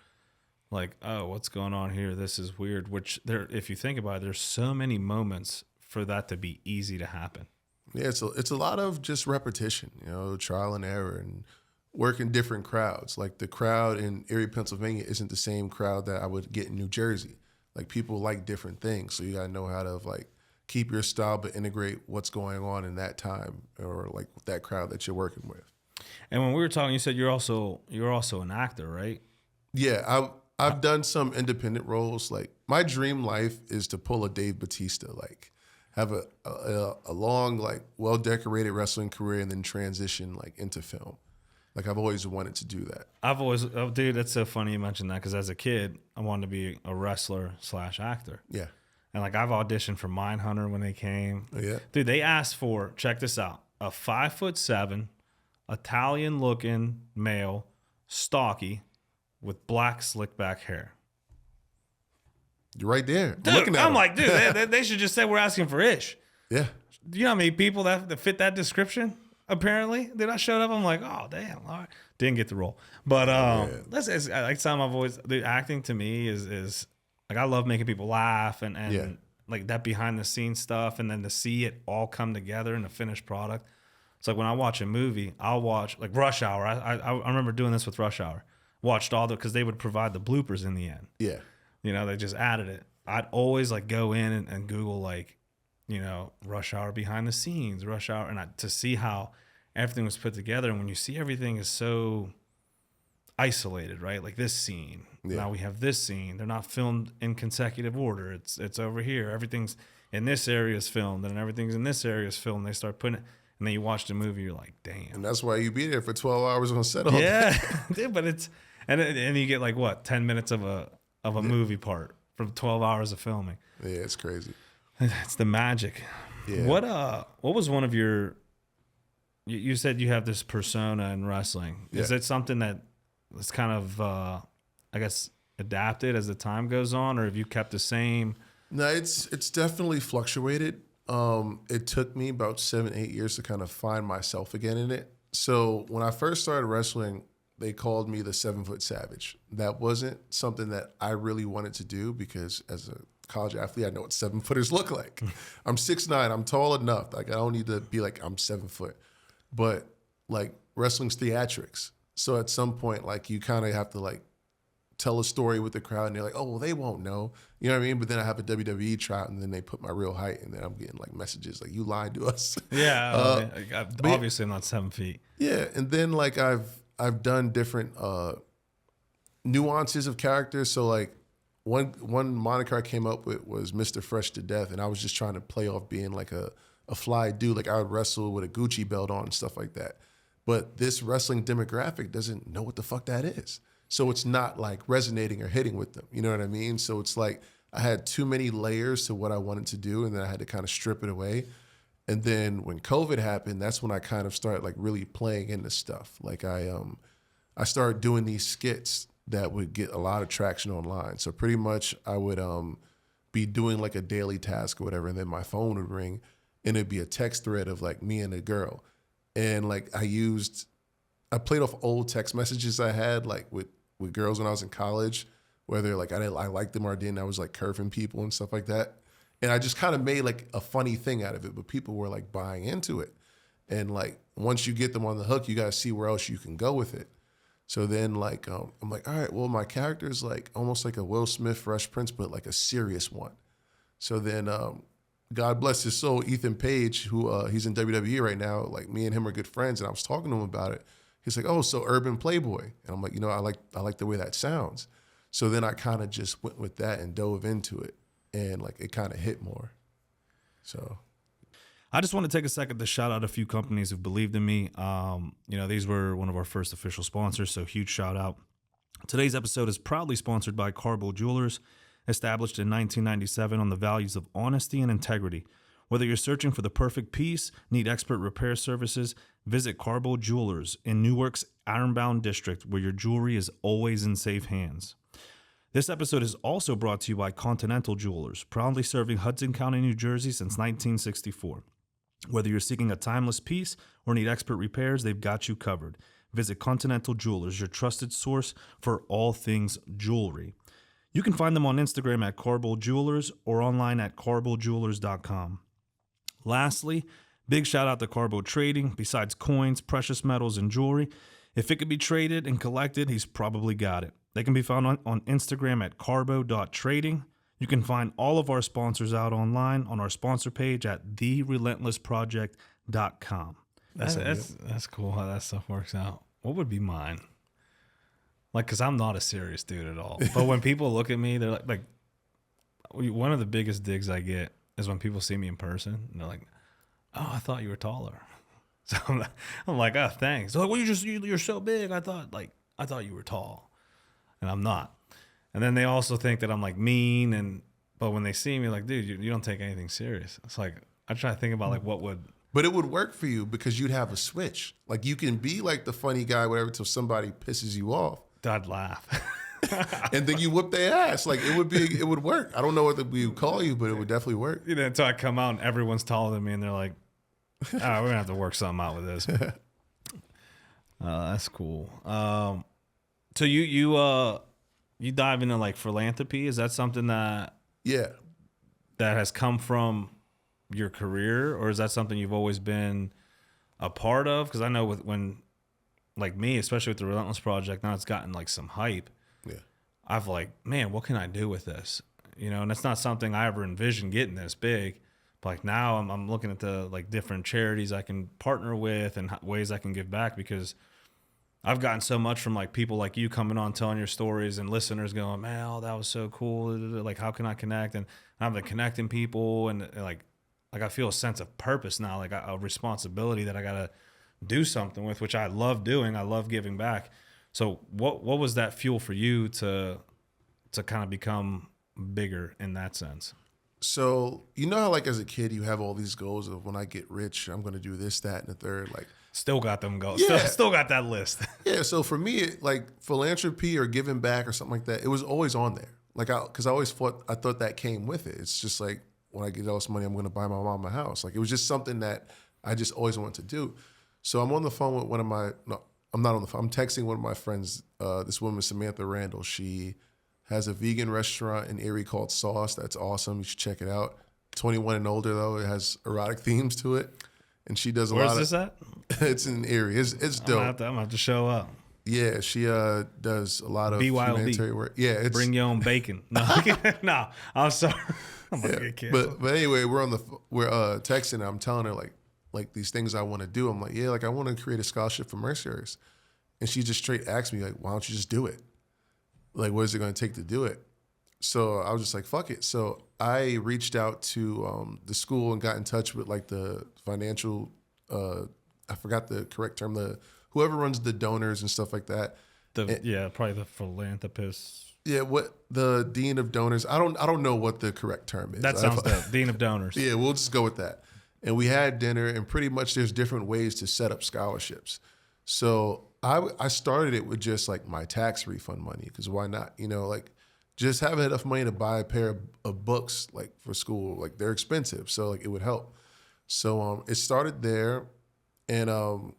like, oh, what's going on here? This is weird. Which if you think about it, there's so many moments for that to be easy to happen? Yeah, it's a lot of just repetition, trial and error, and working different crowds. Like the crowd in Erie, Pennsylvania isn't the same crowd that I would get in New Jersey. Like people like different things, so you gotta know how to like keep your style but integrate what's going on in that time or like that crowd that you're working with. And when we were talking, you said you're also an actor, right? Yeah, I've done some independent roles. Like my dream life is to pull a Dave Bautista, like have a long, like well decorated wrestling career and then transition like into film. Like I've always wanted to do that. Dude, that's so funny you mentioned that, because as a kid, I wanted to be a wrestler / actor. Yeah. And like I've auditioned for Mindhunter when they came. Oh, yeah. Dude, they asked for, check this out, a 5'7" Italian looking male, stocky, with black slick back hair. You're right there. Dude, I'm like, dude, they should just say we're asking for Ish. Yeah. Do you know how many people that fit that description? Apparently, then I showed up. I'm like, oh damn, all right. Didn't get the role, but it's like something I've always. The acting to me is like I love making people laugh and like that behind the scenes stuff, and then to see it all come together in the finished product. It's like when I watch a movie, I'll watch like Rush Hour. I remember doing this with Rush Hour. Watched all because they would provide the bloopers in the end. Yeah. They just added it. I'd always like go in and Google like, Rush Hour behind the scenes, Rush Hour, and to see how everything was put together. And when you see everything is so isolated, right? Like this scene. Yeah. Now we have this scene. They're not filmed in consecutive order. It's over here. Everything's in this area is filmed, and everything's in this area is filmed. They start putting it, and then you watch the movie. You're like, damn. And that's why you be there for 12 hours on set. Yeah, dude, but it's and you get like what 10 minutes of a movie part from 12 hours of filming. Yeah, it's crazy. It's the magic. Yeah. What was one of your? You said you have this persona in wrestling. Yeah. Is it something that is kind of, I guess, adapted as the time goes on, or have you kept the same? No, it's definitely fluctuated. It took me about 7-8 years to kind of find myself again in it. So when I first started wrestling, they called me the 7-foot savage. That wasn't something that I really wanted to do because as a college athlete, I know what 7-footers look like. I'm 6'9", I'm tall enough. Like I don't need to be like I'm 7 foot. But like wrestling's theatrics. So at some point, like you kind of have to like tell a story with the crowd and they're like, oh, well, they won't know. You know what I mean? But then I have a WWE tryout and then they put my real height and then I'm getting like messages like, you lied to us. Yeah. Obviously I'm not 7 feet. Yeah. And then like I've done different nuances of characters. So like one moniker I came up with was Mr. Fresh to Death. And I was just trying to play off being like a fly dude. Like I would wrestle with a Gucci belt on and stuff like that. But this wrestling demographic doesn't know what the fuck that is. So it's not like resonating or hitting with them. You know what I mean? So it's like I had too many layers to what I wanted to do and then I had to kind of strip it away. And then when COVID happened, that's when I kind of started like really playing into stuff. Like I started doing these skits that would get a lot of traction online. So pretty much I would be doing like a daily task or whatever, and then my phone would ring and it'd be a text thread of like me and a girl. And like I played off old text messages I had like with girls when I was in college, whether like I liked them or I didn't. I was like curving people and stuff like that. And I just kind of made like a funny thing out of it, but people were like buying into it. And like once you get them on the hook, you got to see where else you can go with it. So then like I'm like, all right, well my character is like almost like a Will Smith Fresh Prince, but like a serious one. So then God bless his soul, Ethan Page, who he's in WWE right now. Like me and him are good friends, and I was talking to him about it. He's like, oh, so urban playboy. And I'm like, I like the way that sounds. So then I kind of just went with that and dove into it. And like it kind of hit more. So I just want to take a second to shout out a few companies who believed in me. These were one of our first official sponsors, so huge shout out. Today's episode is proudly sponsored by Carbo Jewelers, established in 1997 on the values of honesty and integrity. Whether you're searching for the perfect piece, need expert repair services, visit Carbo Jewelers in Newark's Ironbound District, where your jewelry is always in safe hands. This episode is also brought to you by Continental Jewelers, proudly serving Hudson County, New Jersey since 1964. Whether you're seeking a timeless piece or need expert repairs, they've got you covered. Visit Continental Jewelers, your trusted source for all things jewelry. You can find them on Instagram at Carbo Jewelers or online at carbojewelers.com. Lastly, big shout out to Carbo Trading. Besides coins, precious metals, and jewelry, if it could be traded and collected, he's probably got it. They can be found on Instagram at carbo.trading. You can find all of our sponsors out online on our sponsor page at therelentlessproject.com. That's cool how that stuff works out. What would be mine? Like, because I'm not a serious dude at all. But when people look at me, they're like, one of the biggest digs I get is when people see me in person and they're like, "Oh, I thought you were taller." So I'm like, "Oh, thanks." They're like, "Well, you're so big. I thought you were tall," and I'm not. And then they also think that I'm like mean, but when they see me, like, dude, you don't take anything serious. It's like I try to think about like what would. But it would work for you because you'd have a switch. Like you can be like the funny guy, whatever, till somebody pisses you off. I'd laugh. And then you whoop their ass. Like it would work. I don't know what we would call you, but it would definitely work. You know, until I come out and everyone's taller than me, and they're like, "All right, we're gonna have to work something out with this." That's cool. So you dive into like philanthropy. Is that something that has come from your career, or is that something you've always been a part of? Because I know when like me, especially with the Relentless Project, now it's gotten like some hype. Yeah. I've like, man, what can I do with this? You know, and it's not something I ever envisioned getting this big. But like now I'm looking at the like different charities I can partner with and ways I can give back, because I've gotten so much from like people like you coming on, telling your stories, and listeners going, "Man, oh, that was so cool. Like, how can I connect?" And I've been connecting people, and like I feel a sense of purpose now, like a responsibility that I got to do something with, which I love doing. I love giving back. So what was that fuel for you to kind of become bigger in that sense? So, you know how like as a kid, you have all these goals of when I get rich, I'm going to do this, that, and the third. Like, still got them goals. Yeah. Still got that list. Yeah. So for me, like philanthropy or giving back or something like that, it was always on there. Like, because I always thought that came with it. It's just like, when I get all this money, I'm going to buy my mom a house. Like, it was just something that I just always wanted to do. So I'm on the phone with I'm not on the phone. I'm texting one of my friends, this woman, Samantha Randall. She has a vegan restaurant in Erie called Sauce. That's awesome. You should check it out. 21 and older, though. It has erotic themes to it. And she does a lot of... Where's this at? It's in Erie. It's dope. I'm going to have to show up. Yeah, she does a lot of BYOB. humanitarian work. Yeah, it's... Bring your own bacon. No, no, I'm sorry. I'm going to get canceled. But anyway, we're texting, and I'm telling her, like these things I want to do. I'm like, yeah, like I want to create a scholarship for Mercyhurst. And she just straight asked me, like, why don't you just do it? Like, what is it going to take to do it? So I was just like, fuck it. So I reached out to the school and got in touch with like the financial, I forgot the correct term, whoever runs the donors and stuff like that. Probably the philanthropist. Yeah, what the dean of donors. I don't know what the correct term is. That sounds dope. Dean of donors. Yeah, we'll just go with that. And we had dinner, and pretty much there's different ways to set up scholarships. So I started it with just like my tax refund money, because why not? You know, like just having enough money to buy a pair of books like for school, like they're expensive, so like it would help. So it started there, and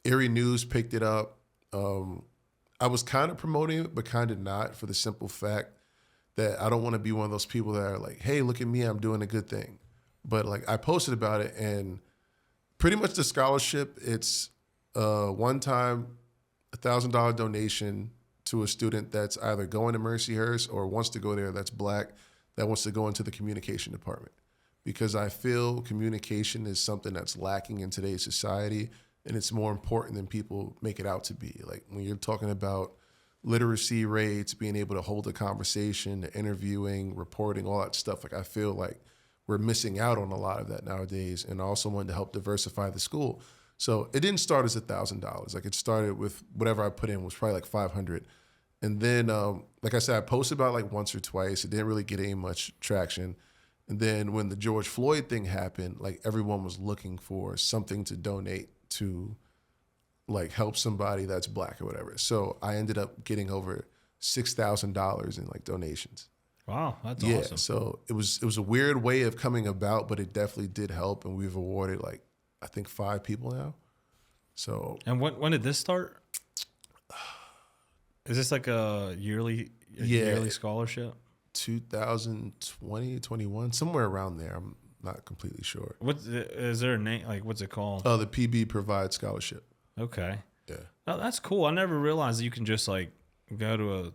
Erie News picked it up. I was kind of promoting it, but kind of not, for the simple fact that I don't want to be one of those people that are like, "Hey, look at me, I'm doing a good thing." But like I posted about it, and pretty much the scholarship, it's one time $1,000 donation to a student that's either going to Mercyhurst or wants to go there, that's Black, that wants to go into the communication department. Because I feel communication is something that's lacking in today's society, and it's more important than people make it out to be. Like when you're talking about literacy rates, being able to hold a conversation, interviewing, reporting, all that stuff, like I feel like we're missing out on a lot of that nowadays. And I also wanted to help diversify the school. So it didn't start as $1,000. Like it started with whatever I put in was probably like $500. And then, like I said, I posted about like once or twice. It didn't really get any much traction. And then when the George Floyd thing happened, like everyone was looking for something to donate to like help somebody that's Black or whatever. So I ended up getting over $6,000 in like donations. Wow, that's yeah, awesome. So it was a weird way of coming about, but it definitely did help. And we've awarded like, I think 5 people now. So. And when did this start? Is this like a yearly scholarship? 2020, 21, somewhere around there. I'm not completely sure. Is there a name? Like, what's it called? The PB Provide Scholarship. Okay. Yeah. Oh, that's cool. I never realized that you can just like go to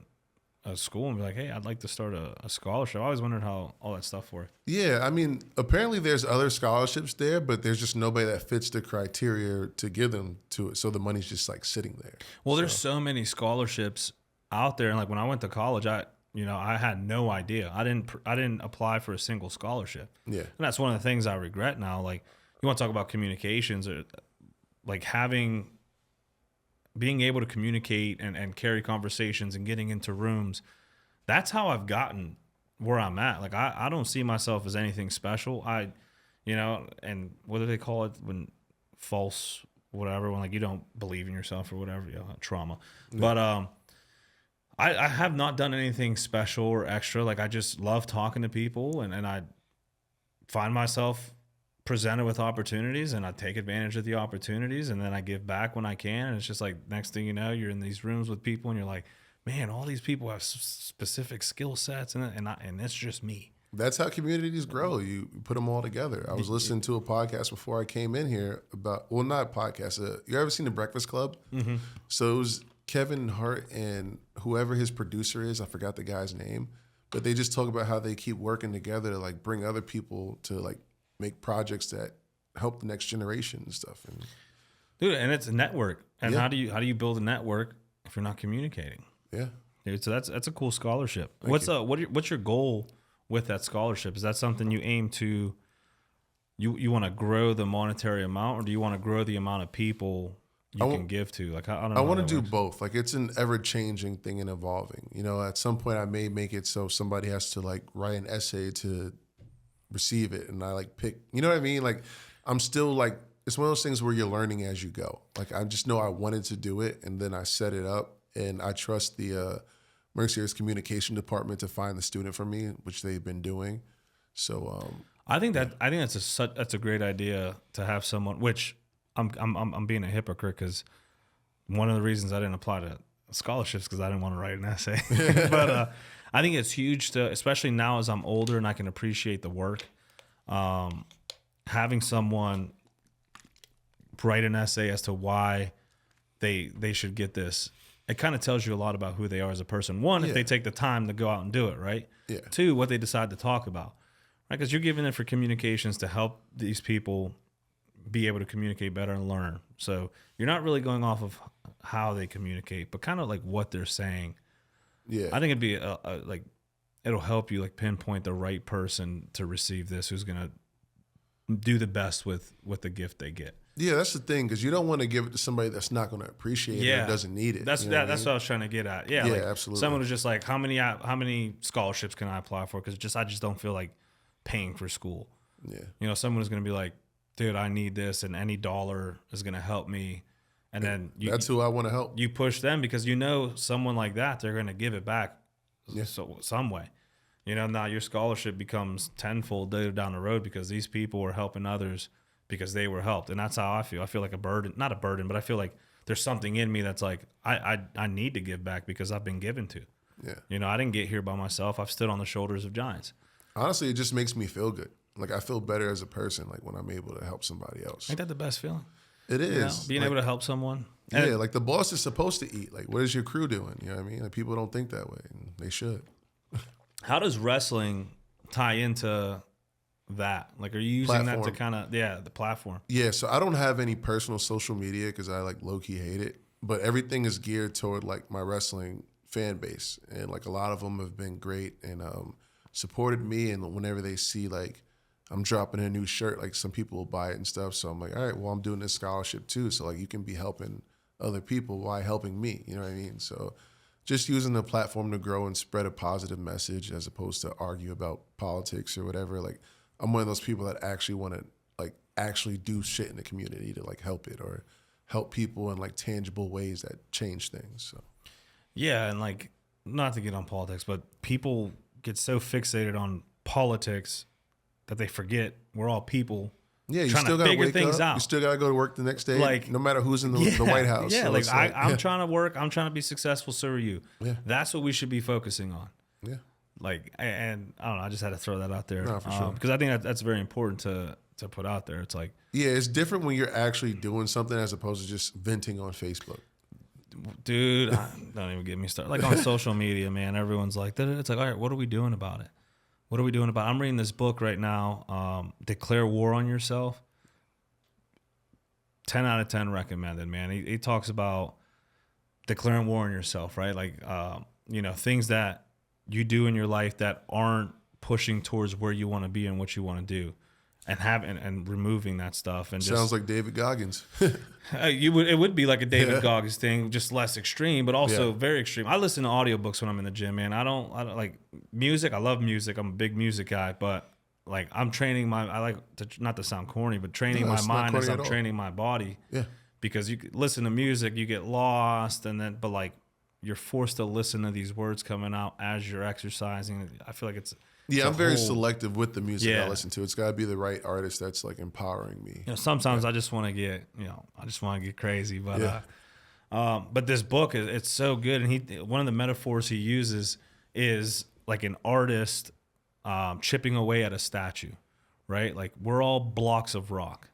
a school and be like, hey, I'd like to start a scholarship. I always wondered how all that stuff worked. Yeah, I mean, apparently there's other scholarships there, but there's just nobody that fits the criteria to give them to it. So the money's just like sitting there. Well, there's so many scholarships out there, and like when I went to college, I had no idea. I didn't apply for a single scholarship. Yeah, and that's one of the things I regret now. Like, you want to talk about communications, or like being able to communicate and carry conversations and getting into rooms. That's how I've gotten where I'm at. Like, I don't see myself as anything special. And what do they call it when false, whatever, when like you don't believe in yourself or whatever, trauma. Yeah. But I have not done anything special or extra. Like, I just love talking to people, and I find myself presented with opportunities, and I take advantage of the opportunities, and then I give back when I can. And it's just like, next thing you know, you're in these rooms with people, and you're like, man, all these people have specific skill sets, and it's just me. That's how communities grow. You put them all together. I was listening to a podcast before I came in here about, well, not a podcast. You ever seen The Breakfast Club? Mm-hmm. So it was Kevin Hart and whoever his producer is. I forgot the guy's name, but they just talk about how they keep working together to like bring other people to like make projects that help the next generation and stuff. And dude, and it's a network. And how do you build a network if you're not communicating? Yeah, dude. So that's a cool scholarship. What's your goal with that scholarship? Is that something you aim to? You want to grow the monetary amount, or do you want to grow the amount of people you can give to? Like, I don't know. I want to do both. Like, it's an ever-changing thing and evolving. You know, at some point I may make it so somebody has to like write an essay to receive it, and I like pick, you know what I mean? Like, I'm still like, it's one of those things where you're learning as you go. Like, I just know I wanted to do it, and then I set it up, and I trust the Mercyhurst communication department to find the student for me, which they've been doing. So I think that's a great idea to have someone, which I'm being a hypocrite, because one of the reasons I didn't apply to scholarships because I didn't want to write an essay. But I think it's huge to, especially now as I'm older and I can appreciate the work, having someone write an essay as to why they should get this. It kind of tells you a lot about who they are as a person. One, if they take the time to go out and do it, right? Yeah. Two, what they decide to talk about, right? Because you're giving it for communications to help these people be able to communicate better and learn. So you're not really going off of how they communicate, but kind of like what they're saying. Yeah, I think it'd be like, it'll help you like pinpoint the right person to receive this, who's gonna do the best with the gift they get. Yeah, that's the thing, because you don't want to give it to somebody that's not going to appreciate it or doesn't need it. That's that's what I was trying to get at. Yeah, like, absolutely. Someone was just like, how many scholarships can I apply for? Because I just don't feel like paying for school. Yeah, you know, someone is going to be like, dude, I need this, and any dollar is going to help me. And then that's who I want to help. You push them because you know someone like that, they're going to give it back some way. You know, now your scholarship becomes tenfold down the road because these people are helping others because they were helped. And that's how I feel. I feel like a burden, not a burden, but I feel like there's something in me that's like, I need to give back because I've been given to. Yeah. You know, I didn't get here by myself. I've stood on the shoulders of giants. Honestly, it just makes me feel good. Like, I feel better as a person, like when I'm able to help somebody else. Ain't that the best feeling? It is. You know, being able to help someone. Yeah, like the boss is supposed to eat. Like, what is your crew doing? You know what I mean? Like, people don't think that way, and they should. How does wrestling tie into that? Like, are you using that to kind of, the platform? Yeah, so I don't have any personal social media because I like low-key hate it, but everything is geared toward like my wrestling fan base, and like a lot of them have been great and supported me, and whenever they see like I'm dropping a new shirt, like some people will buy it and stuff, so I'm like, all right, well, I'm doing this scholarship too, so like you can be helping other people while helping me, you know what I mean? So just using the platform to grow and spread a positive message as opposed to argue about politics or whatever. Like, I'm one of those people that actually want to like actually do shit in the community to like help it or help people in like tangible ways that change things. So yeah, and like, not to get on politics, but people get so fixated on politics that they forget we're all people. Yeah, you still gotta wake up. Out. You still gotta go to work the next day, like, no matter who's in the White House. Yeah, so like I'm trying to work. I'm trying to be successful. So are you. Yeah, that's what we should be focusing on. Yeah, Like, and I don't know, I just had to throw that out there. No, for sure. Because I think that's very important to put out there. It's like, Yeah, it's different when you're actually doing something as opposed to just venting on Facebook. dude, don't even get me started. Like on social media, man, everyone's like, it's like, all right, what are we doing about it? What are we doing about it? I'm reading this book right now, Declare War on Yourself. 10 out of 10 recommended, man. He talks about declaring war on yourself, right? Like, things that you do in your life that aren't pushing towards where you want to be and what you want to do, and removing that stuff. And Sounds like David Goggins. it would be like a David Goggins thing, just less extreme, but also Yeah. very extreme. I listen to audiobooks when I'm in the gym, man. I don't like music. I love music. I'm a big music guy, but like I'm training I like to, not to sound corny, but training No, my it's not mind as corny I'm at all. training my body. Yeah. Because you listen to music, you get lost, but like you're forced to listen to these words coming out as you're exercising. I feel like it's Yeah, a I'm very whole- selective with the music Yeah. I listen to. It's got to be the right artist that's like empowering me. Sometimes I just want to get crazy, but but this book it's so good, and one of the metaphors he uses is like an artist chipping away at a statue, right? Like we're all blocks of rock,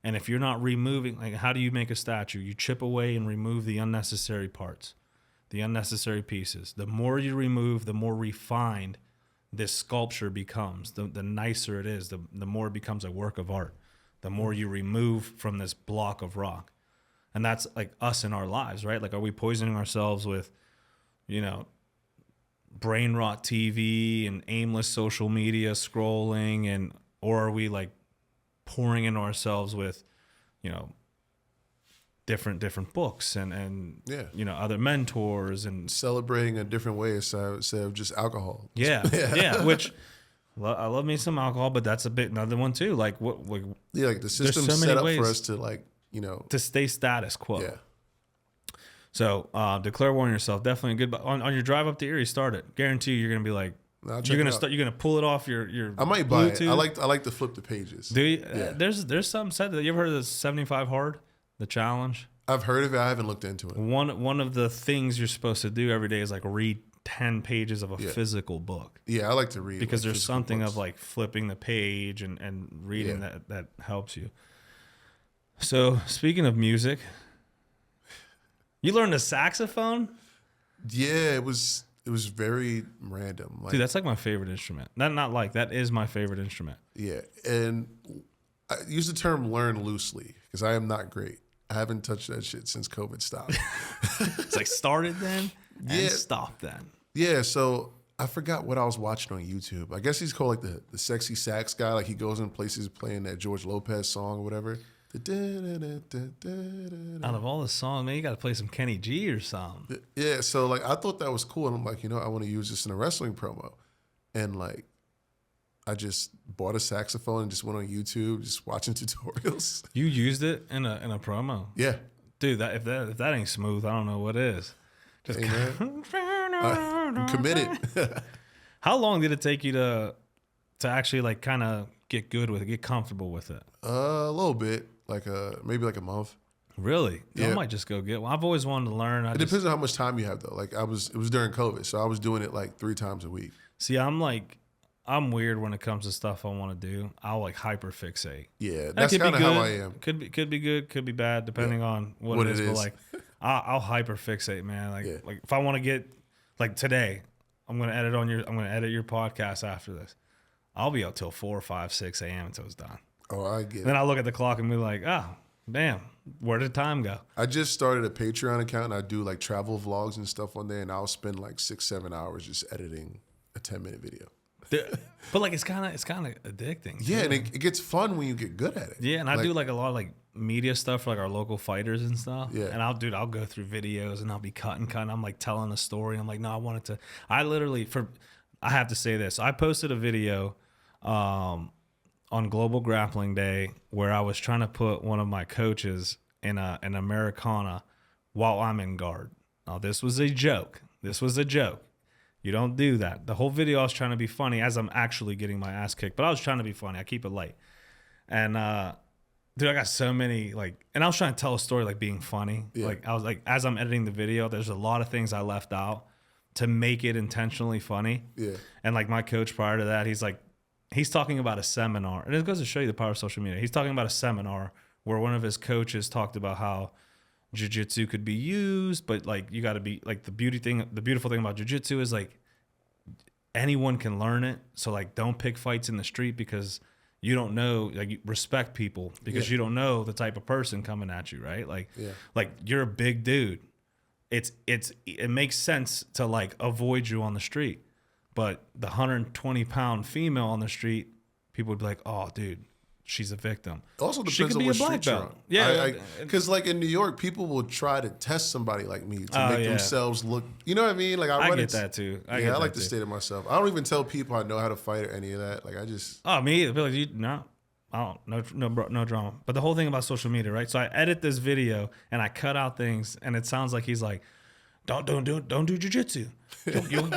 and if you're not removing, like, how do you make a statue? You chip away and remove the unnecessary parts, the unnecessary pieces. The more you remove, the more refined this sculpture becomes, the nicer it is, the more it becomes a work of art, the more you remove from this block of rock. And that's like us in our lives, right? Like, are we poisoning ourselves with, brain rot TV and aimless social media scrolling, or are we like pouring into ourselves with, different books and other mentors and Celebrating a different way instead of just alcohol. yeah. Which I love me some alcohol, but that's a bit another one too. Like Yeah, like the system's so many set up ways for us to like, to stay status quo. yeah. So declare war on yourself. Definitely good. But on your drive up to Erie, start it. Guarantee you're gonna be like, I'll check you're it gonna out. start. You're gonna pull it off your. I might buy Bluetooth. it. I like to flip the pages. Do you? Yeah. There's something said that. You ever heard of the 75 hard, the challenge? I've heard of it. I haven't looked into it. One of the things you're supposed to do every day is like read 10 pages of a physical book. Yeah, I like to read Because like, there's physical something books. of like flipping the page and reading that helps you. So speaking of music, you learned the saxophone? Yeah, it was very random. Like, Dude, that's like my favorite instrument. That is my favorite instrument. yeah, and I use the term "learn" loosely because I am not great. I haven't touched that shit since COVID stopped. It's like started then and Yeah. stopped then. Yeah, so I forgot what I was watching on YouTube. I guess he's called like the sexy sax guy. Like he goes in places playing that George Lopez song or whatever. Out of all the songs, man, you got to play some Kenny G or something. Yeah, so like I thought that was cool, and I'm like, I want to use this in a wrestling promo, and like I just bought a saxophone and just went on YouTube, just watching tutorials. You used it in a promo, Yeah, dude. If that ain't smooth, I don't know what is. Just hey, man. I'm committed. How long did it take you to actually like kind of get good with it, get comfortable with it? A little bit, like maybe like a month. Really? I Yeah. might just go get one. I've always wanted to learn. It depends on how much time you have though. Like it was during COVID, so I was doing it like 3 times a week. See, I'm weird when it comes to stuff I want to do. I'll like hyperfixate. Yeah, That that's could be kind of how good. I am. Could be good, could be bad, depending on what it is. But like, I'll hyperfixate, man. Like, Yeah. like if I want to get like today, I'm gonna edit your podcast after this. I'll be up till 4, 5, 6 a.m. until it's done. Oh, I get Then it. I'll look at the clock and be like, oh, damn, where did time go? I just started a Patreon account and I do like travel vlogs and stuff on there, and I'll spend like 6-7 hours just editing a 10-minute video. But like, it's kind of addicting. Yeah, too. and it gets fun when you get good at it. Yeah, and I do like a lot of like media stuff for like our local fighters and stuff. Yeah. And I'll go through videos and I'll be cutting. I'm like telling a story. I'm like, no, I have to say this. I posted a video on Global Grappling Day where I was trying to put one of my coaches in an Americana while I'm in guard. Now, this was a joke. You don't do that. The whole video I was trying to be funny as I'm actually getting my ass kicked, but I was trying to be funny. I keep it light. And dude, I got so many and I was trying to tell a story like being funny. Yeah. Like I was like, as I'm editing the video, there's a lot of things I left out to make it intentionally funny. Yeah. And like my coach prior to that, he's talking about a seminar, and it goes to show you the power of social media. He's talking about a seminar where one of his coaches talked about how jiu-jitsu could be used, but like you got to be like the beautiful thing about jiu-jitsu is like anyone can learn it. So like don't pick fights in the street because you don't know, like you respect people because you don't know the type of person coming at you, right? Like like you're a big dude. It makes sense to like avoid you on the street. But the 120-pound female on the street, people would be like, "Oh, dude, she's a victim." Also She depends could on be what a black street you're belt. on. Yeah, because like in New York, people will try to test somebody like me to make themselves look. You know what I mean? Like I get that too. I like to state it myself. I don't even tell people I know how to fight or any of that. Like I just. Oh, me? I feel like no. I don't, no drama. But the whole thing about social media, right? So I edit this video and I cut out things, and it sounds like he's like, don't do jujitsu.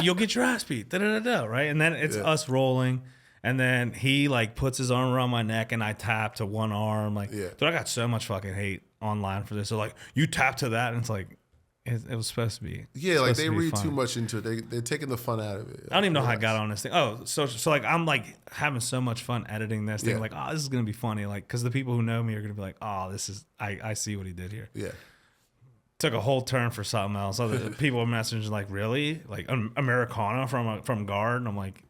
You'll get your ass beat. Right? And then it's us rolling, and then he like puts his arm around my neck, and I tap to one arm. Like, dude, I got so much fucking hate online for this. So like, you tap to that, and it's like, it was supposed to be. Yeah, like they read too much into it. They're taking the fun out of it. I don't even know how I got on this thing. Oh, so like I'm like having so much fun editing this thing. Like, oh, this is gonna be funny. Like, because the people who know me are gonna be like, oh, this is I see what he did here. Yeah. Took a whole turn for something else. Other people were messaging like, really? Like Americana from guard? And I'm like,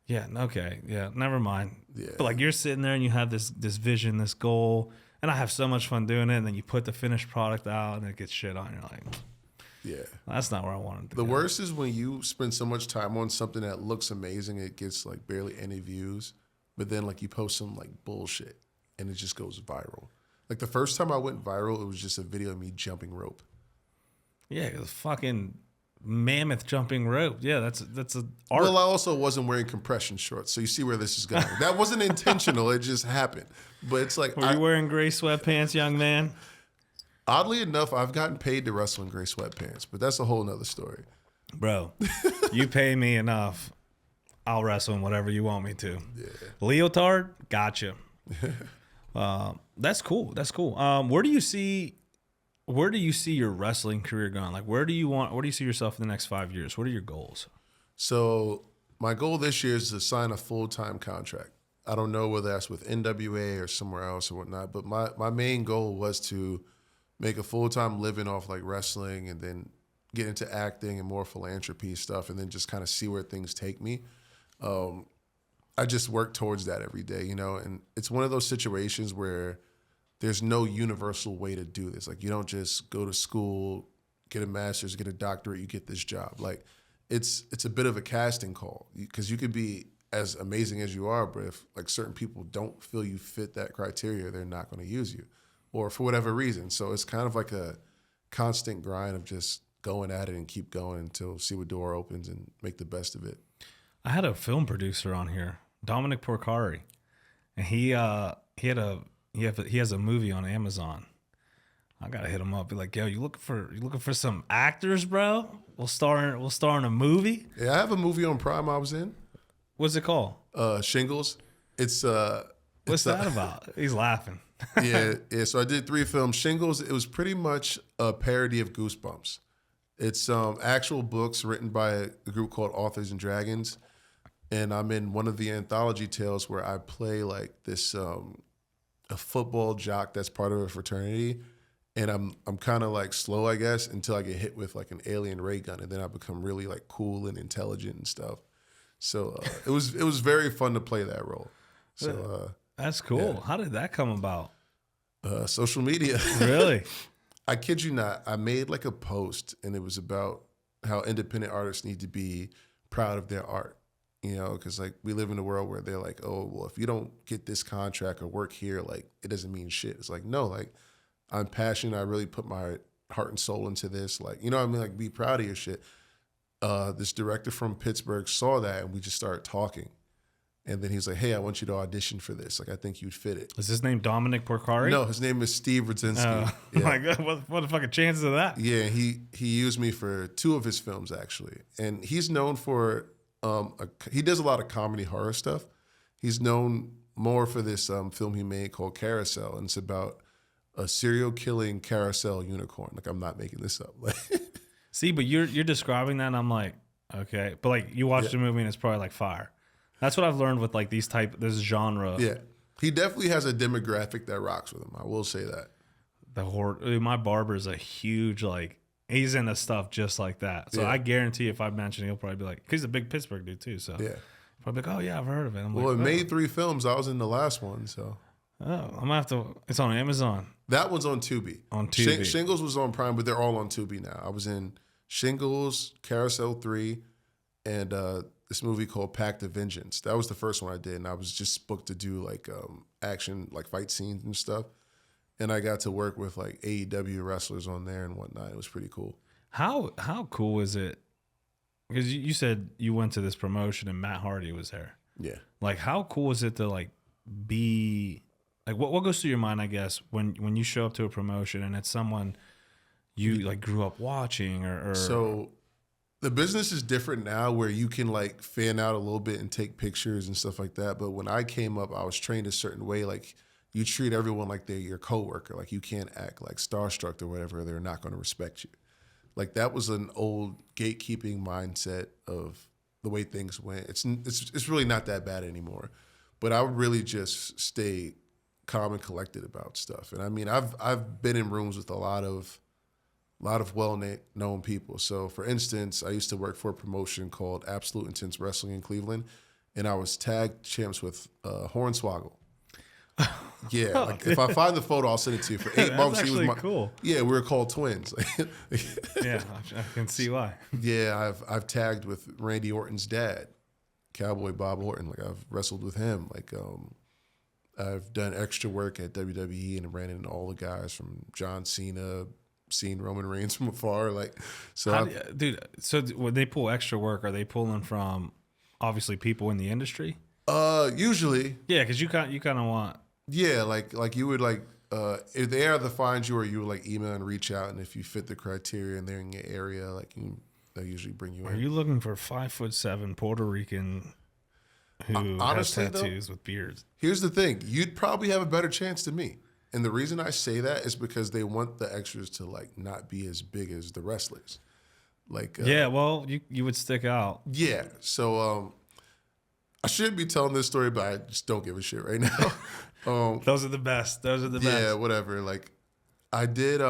yeah, okay, yeah, never mind. Yeah. But like you're sitting there and you have this vision, this goal, and I have so much fun doing it. And then you put the finished product out and it gets shit on. You're like, yeah, that's not where I wanted to go. The worst is when you spend so much time on something that looks amazing, it gets like barely any views, but then like you post some like bullshit and it just goes viral. Like the first time I went viral, it was just a video of me jumping rope. Yeah, it was fucking mammoth jumping rope. Yeah, that's a art. Well, I also wasn't wearing compression shorts, so you see where this is going. That wasn't intentional; it just happened. But it's like, were you wearing gray sweatpants, young man? Oddly enough, I've gotten paid to wrestle in gray sweatpants, but that's a whole nother story. Bro, you pay me enough, I'll wrestle in whatever you want me to. Yeah. Leotard, gotcha. That's cool. That's cool. Where do you see your wrestling career going? Like, where do you see yourself in the next 5 years? What are your goals? So my goal this year is to sign a full-time contract. I don't know whether that's with NWA or somewhere else or whatnot, but my main goal was to make a full-time living off like wrestling and then get into acting and more philanthropy stuff and then just kind of see where things take me. I just work towards that every day, you know, and it's one of those situations where there's no universal way to do this. Like you don't just go to school, get a master's, get a doctorate, you get this job. Like it's a bit of a casting call because you could be as amazing as you are, but if like certain people don't feel you fit that criteria, they're not going to use you or for whatever reason. So it's kind of like a constant grind of just going at it and keep going until see what door opens and make the best of it. I had a film producer on here, Dominic Porcari, and he has a movie on Amazon. I gotta hit him up. Be like, yo, you looking for some actors, bro? We'll star in a movie. Yeah, I have a movie on Prime I was in. What's it called? Shingles. It's what's that about? He's laughing. yeah. So I did 3 films. Shingles. It was pretty much a parody of Goosebumps. It's actual books written by a group called Authors and Dragons. And I'm in one of the anthology tales where I play like this a football jock that's part of a fraternity, and I'm kind of like slow, I guess, until I get hit with like an alien ray gun, and then I become really like cool and intelligent and stuff. So it was very fun to play that role. So that's cool. Yeah. How did that come about? Social media. Really? I kid you not. I made like a post, and it was about how independent artists need to be proud of their art. You know, because like we live in a world where they're like, oh, well, if you don't get this contract or work here, like it doesn't mean shit. It's like, no, like I'm passionate. I really put my heart and soul into this. Like, you know what I mean? Like be proud of your shit. This director from Pittsburgh saw that and we just started talking. And then he's like, hey, I want you to audition for this. Like, I think you'd fit it. Is his name Dominic Porcari? No, his name is Steve Rudzinski. Yeah. My God, what the fucking chances of that? Yeah, he used me for 2 of his films, actually. And he's known for... he does a lot of comedy horror stuff. He's known more for this film he made called Carousel, and it's about a serial killing carousel unicorn. Like I'm not making this up. See, but you're describing that, and I'm like, okay, but like you watch the movie and it's probably like fire. That's what I've learned with like this genre. Yeah, he definitely has a demographic that rocks with him. I will say that. The horror. My barber's a huge like. He's into stuff just like that. So I guarantee if I mention it, he'll probably be like, 'cause he's a big Pittsburgh dude too. So Yeah. probably like, oh yeah, I've heard of it. I'm Well, like, it made 3 films. I was in the last one, so. oh, I'm gonna have to. It's on Amazon. That one's on Tubi. On Tubi. Shingles was on Prime, but they're all on Tubi now. I was in Shingles, Carousel 3, and this movie called Pact of Vengeance. That was the first one I did, and I was just booked to do like action, like fight scenes and stuff. And I got to work with like AEW wrestlers on there and whatnot. It was pretty cool. How cool is it? Because you said you went to this promotion and Matt Hardy was there. Yeah. Like, how cool is it to like be like what goes through your mind? I guess when you show up to a promotion and it's someone you like grew up watching or So the business is different now where you can like fan out a little bit and take pictures and stuff like that. But when I came up, I was trained a certain way. Like you treat everyone like they're your coworker. Like you can't act like starstruck or whatever. They're not going to respect you. Like that was an old gatekeeping mindset of the way things went. It's really not that bad anymore. But I would really just stay calm and collected about stuff. And I mean, I've been in rooms with a lot of well-known people. So, for instance, I used to work for a promotion called Absolute Intense Wrestling in Cleveland, and I was tag champs with Hornswoggle. Yeah, like if I find the photo, I'll send it to you. For 8 months, he was my cool. Yeah, we were called twins. Yeah, I can see why. Yeah, I've tagged with Randy Orton's dad, Cowboy Bob Orton. Like I've wrestled with him. Like I've done extra work at WWE and ran into all the guys from John Cena. Seen Roman Reigns from afar, like so. Dude, so when they pull extra work, are they pulling from obviously people in the industry? Usually, Yeah, because you kind of want. yeah, like you would like if they either find you or you would like email and reach out, and if you fit the criteria and they're in your area, like they usually bring you in. Are you looking for 5'7" Puerto Rican who honestly, has tattoos with beards? Here's the thing: you'd probably have a better chance than me. And the reason I say that is because they want the extras to like not be as big as the wrestlers. Like yeah, well, you would stick out. Yeah. So I shouldn't be telling this story, but I just don't give a shit right now. Those are the best. Those are the best. Yeah, whatever. Like I did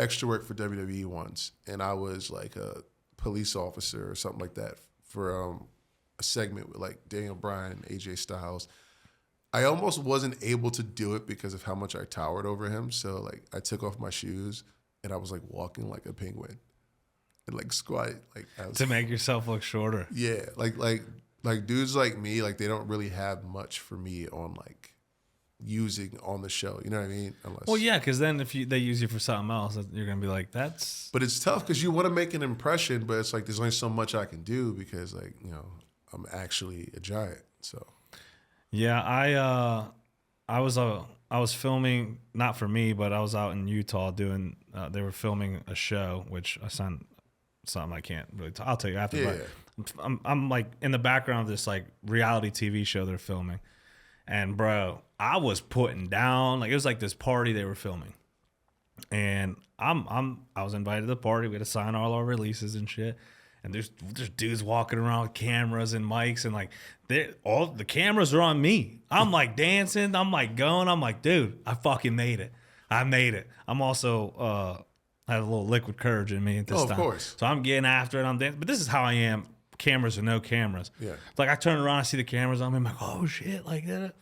extra work for WWE once, and I was like a police officer or something like that for a segment with like Daniel Bryan, AJ Styles. I almost wasn't able to do it because of how much I towered over him. So like I took off my shoes and I was like walking like a penguin and like squat like to make yourself look shorter. Yeah, like dudes like me, like they don't really have much for me on like using on the show. You know what I mean? Unless, Well, yeah, because then if they use you for something else, you're gonna be like, that's. But it's tough because you want to make an impression, but it's like there's only so much I can do because like I'm actually a giant. So. Yeah, I was filming, not for me, but I was out in Utah doing. They were filming a show, which I sent something I can't really. I'll tell you after. Yeah. But I'm like in the background of this like reality TV show they're filming, and bro, I was putting down like it was like this party they were filming, and I was invited to the party. We had to sign all our releases and shit. And there's dudes walking around with cameras and mics, and like all the cameras are on me. I'm like dancing, I'm like going, I'm like, dude, I fucking made it. I made it. I'm also I had a little liquid courage in me at this time. Of course. So I'm getting after it. I'm dancing, but this is how I am. Cameras or no cameras. Yeah. Like I turn around, I see the cameras on me. I'm like, oh shit, like that.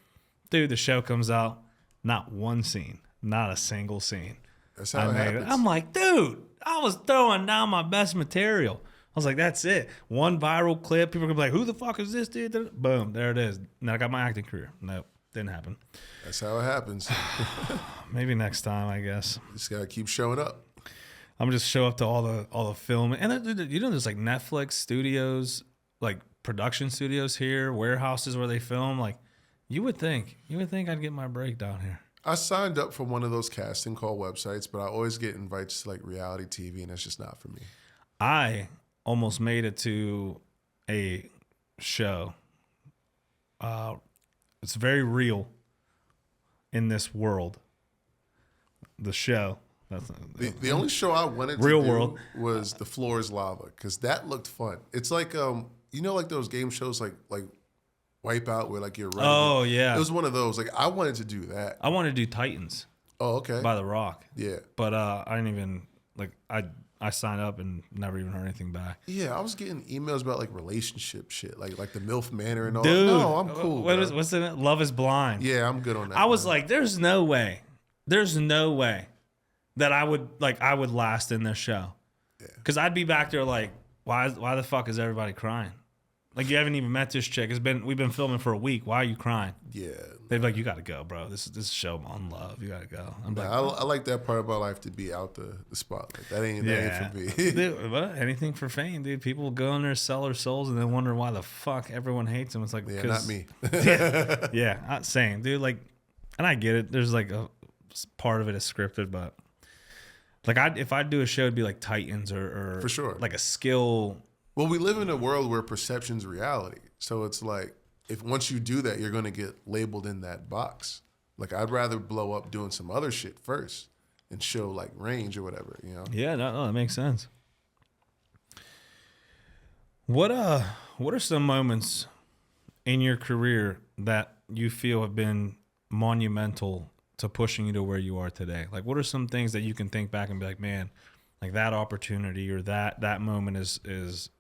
Dude, the show comes out, not one scene, not a single scene. That's how it happens. I'm like, dude, I was throwing down my best material. I was like, that's it. One viral clip. People are going to be like, who the fuck is this dude? Boom, there it is. Now I got my acting career. Nope, didn't happen. That's how it happens. Maybe next time, I guess. Just got to keep showing up. I'm just show up to all the filming. And there's like Netflix studios, like production studios here, warehouses where they film. Like you would think I'd get my break down here. I signed up for one of those casting call websites, but I always get invites to like reality TV, and that's just not for me. I almost made it to a show. It's very real in this world. The show That's The only show I wanted to Real do world. was The Floor is Lava, because that looked fun. It's like like those game shows like Wipeout where like you're running. Oh, yeah. It was one of those. Like I wanted to do that. I want to do Titans Oh, okay. by The Rock. Yeah. But I didn't even I signed up and never even heard anything back. Yeah, I was getting emails about like relationship shit, like the MILF Manor and all. Dude, No, I'm cool. What's in it? Love is Blind. Yeah, I'm good on that. I was man. like, there's no way that I would last in this show. Because I'd be back there like, why the fuck is everybody crying? Like, you haven't even met this chick. We've been filming for a week. Why are you crying? Yeah. They'd be like, you got to go, bro. This is a show on love. You got to go. I'm like, I like that part of my life to be out the spotlight. That ain't for me. Dude, what? Anything for fame, dude. People go in there, sell their souls, and then wonder why the fuck everyone hates them. It's like, Yeah, not me. yeah, same, dude. Like, and I get it. There's like a part of it is scripted, but like, if I do a show, it'd be like Titans or For sure. like a skill. Well, we live in a world where perception's reality. So it's like, if once you do that, you're going to get labeled in that box. Like, I'd rather blow up doing some other shit first and show like range or whatever, you know? Yeah, no, that makes sense. What are some moments in your career that you feel have been monumental to pushing you to where you are today? Like, what are some things that you can think back and be like, man, like that opportunity or that moment is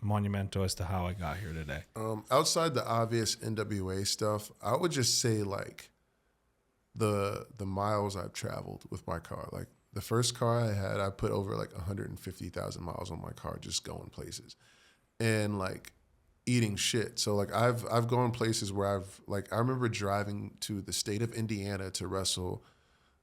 monumental as to how I got here today? Outside the obvious NWA stuff, I would just say like the miles I've traveled with my car. Like the first car I had, I put over like 150,000 miles on my car just going places and like eating shit. So like I've gone places where I remember driving to the state of Indiana to wrestle